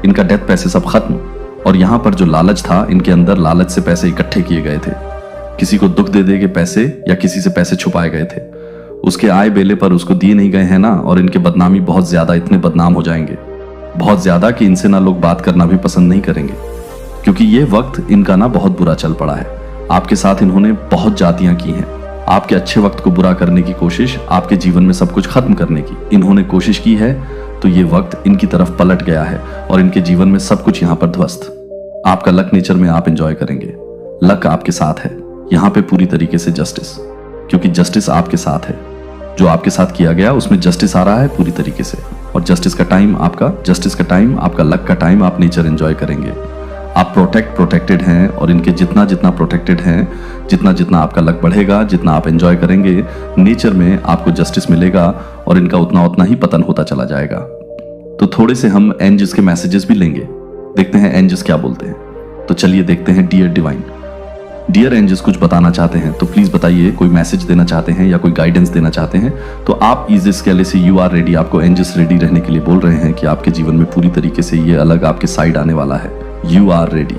Speaker 1: इनका डेथ पैसे सब खत्म। और यहाँ पर जो लालच था, इनके अंदर लालच से पैसे इकट्ठे किए गए थे। किसी को दुख दे के पैसे या किसी से पैसे छुपाए गए थे, उसके आय बेले पर उसको दिए नहीं गए हैं ना, और इनके बदनामी बहुत ज्यादा, इतने बदनाम हो जाएंगे बहुत ज्यादा कि इनसे ना लोग बात करना भी पसंद नहीं करेंगे, क्योंकि ये वक्त इनका ना बहुत बुरा चल पड़ा है। आपके साथ इन्होंने बहुत जातियां की हैं। आपके अच्छे वक्त को बुरा करने की कोशिश, आपके जीवन में सब कुछ खत्म करने की इन्होंने कोशिश की है। तो ये वक्त इनकी तरफ पलट गया है और इनके जीवन में सब कुछ यहाँ पर ध्वस्त। आपका लक नेचर में आप एंजॉय करेंगे, लक आपके साथ है यहाँ पे पूरी तरीके से जस्टिस, क्योंकि जस्टिस आपके साथ है। जो आपके साथ किया गया उसमें जस्टिस आ रहा है पूरी तरीके से, और जस्टिस का टाइम आपका लक का टाइम, आप नेचर एंजॉय करेंगे। आप प्रोटेक्टेड हैं और इनके जितना प्रोटेक्टेड हैं, जितना आपका लक बढ़ेगा, जितना आप एंजॉय करेंगे नेचर में, आपको जस्टिस मिलेगा और इनका उतना ही पतन होता चला जाएगा। तो थोड़े से हम एंजल्स के मैसेजेस भी लेंगे, देखते हैं एंजल्स क्या बोलते हैं। तो चलिए देखते हैं। डियर डिवाइन, डियर एंजल्स कुछ बताना चाहते हैं तो प्लीज बताइए। कोई मैसेज देना चाहते हैं या कोई गाइडेंस देना चाहते हैं तो आप इस कैले से यू आर रेडी, आपको एंजल्स रेडी रहने के लिए बोल रहे हैं कि आपके जीवन में पूरी तरीके से ये अलग आपके साइड आने वाला है। You are ready.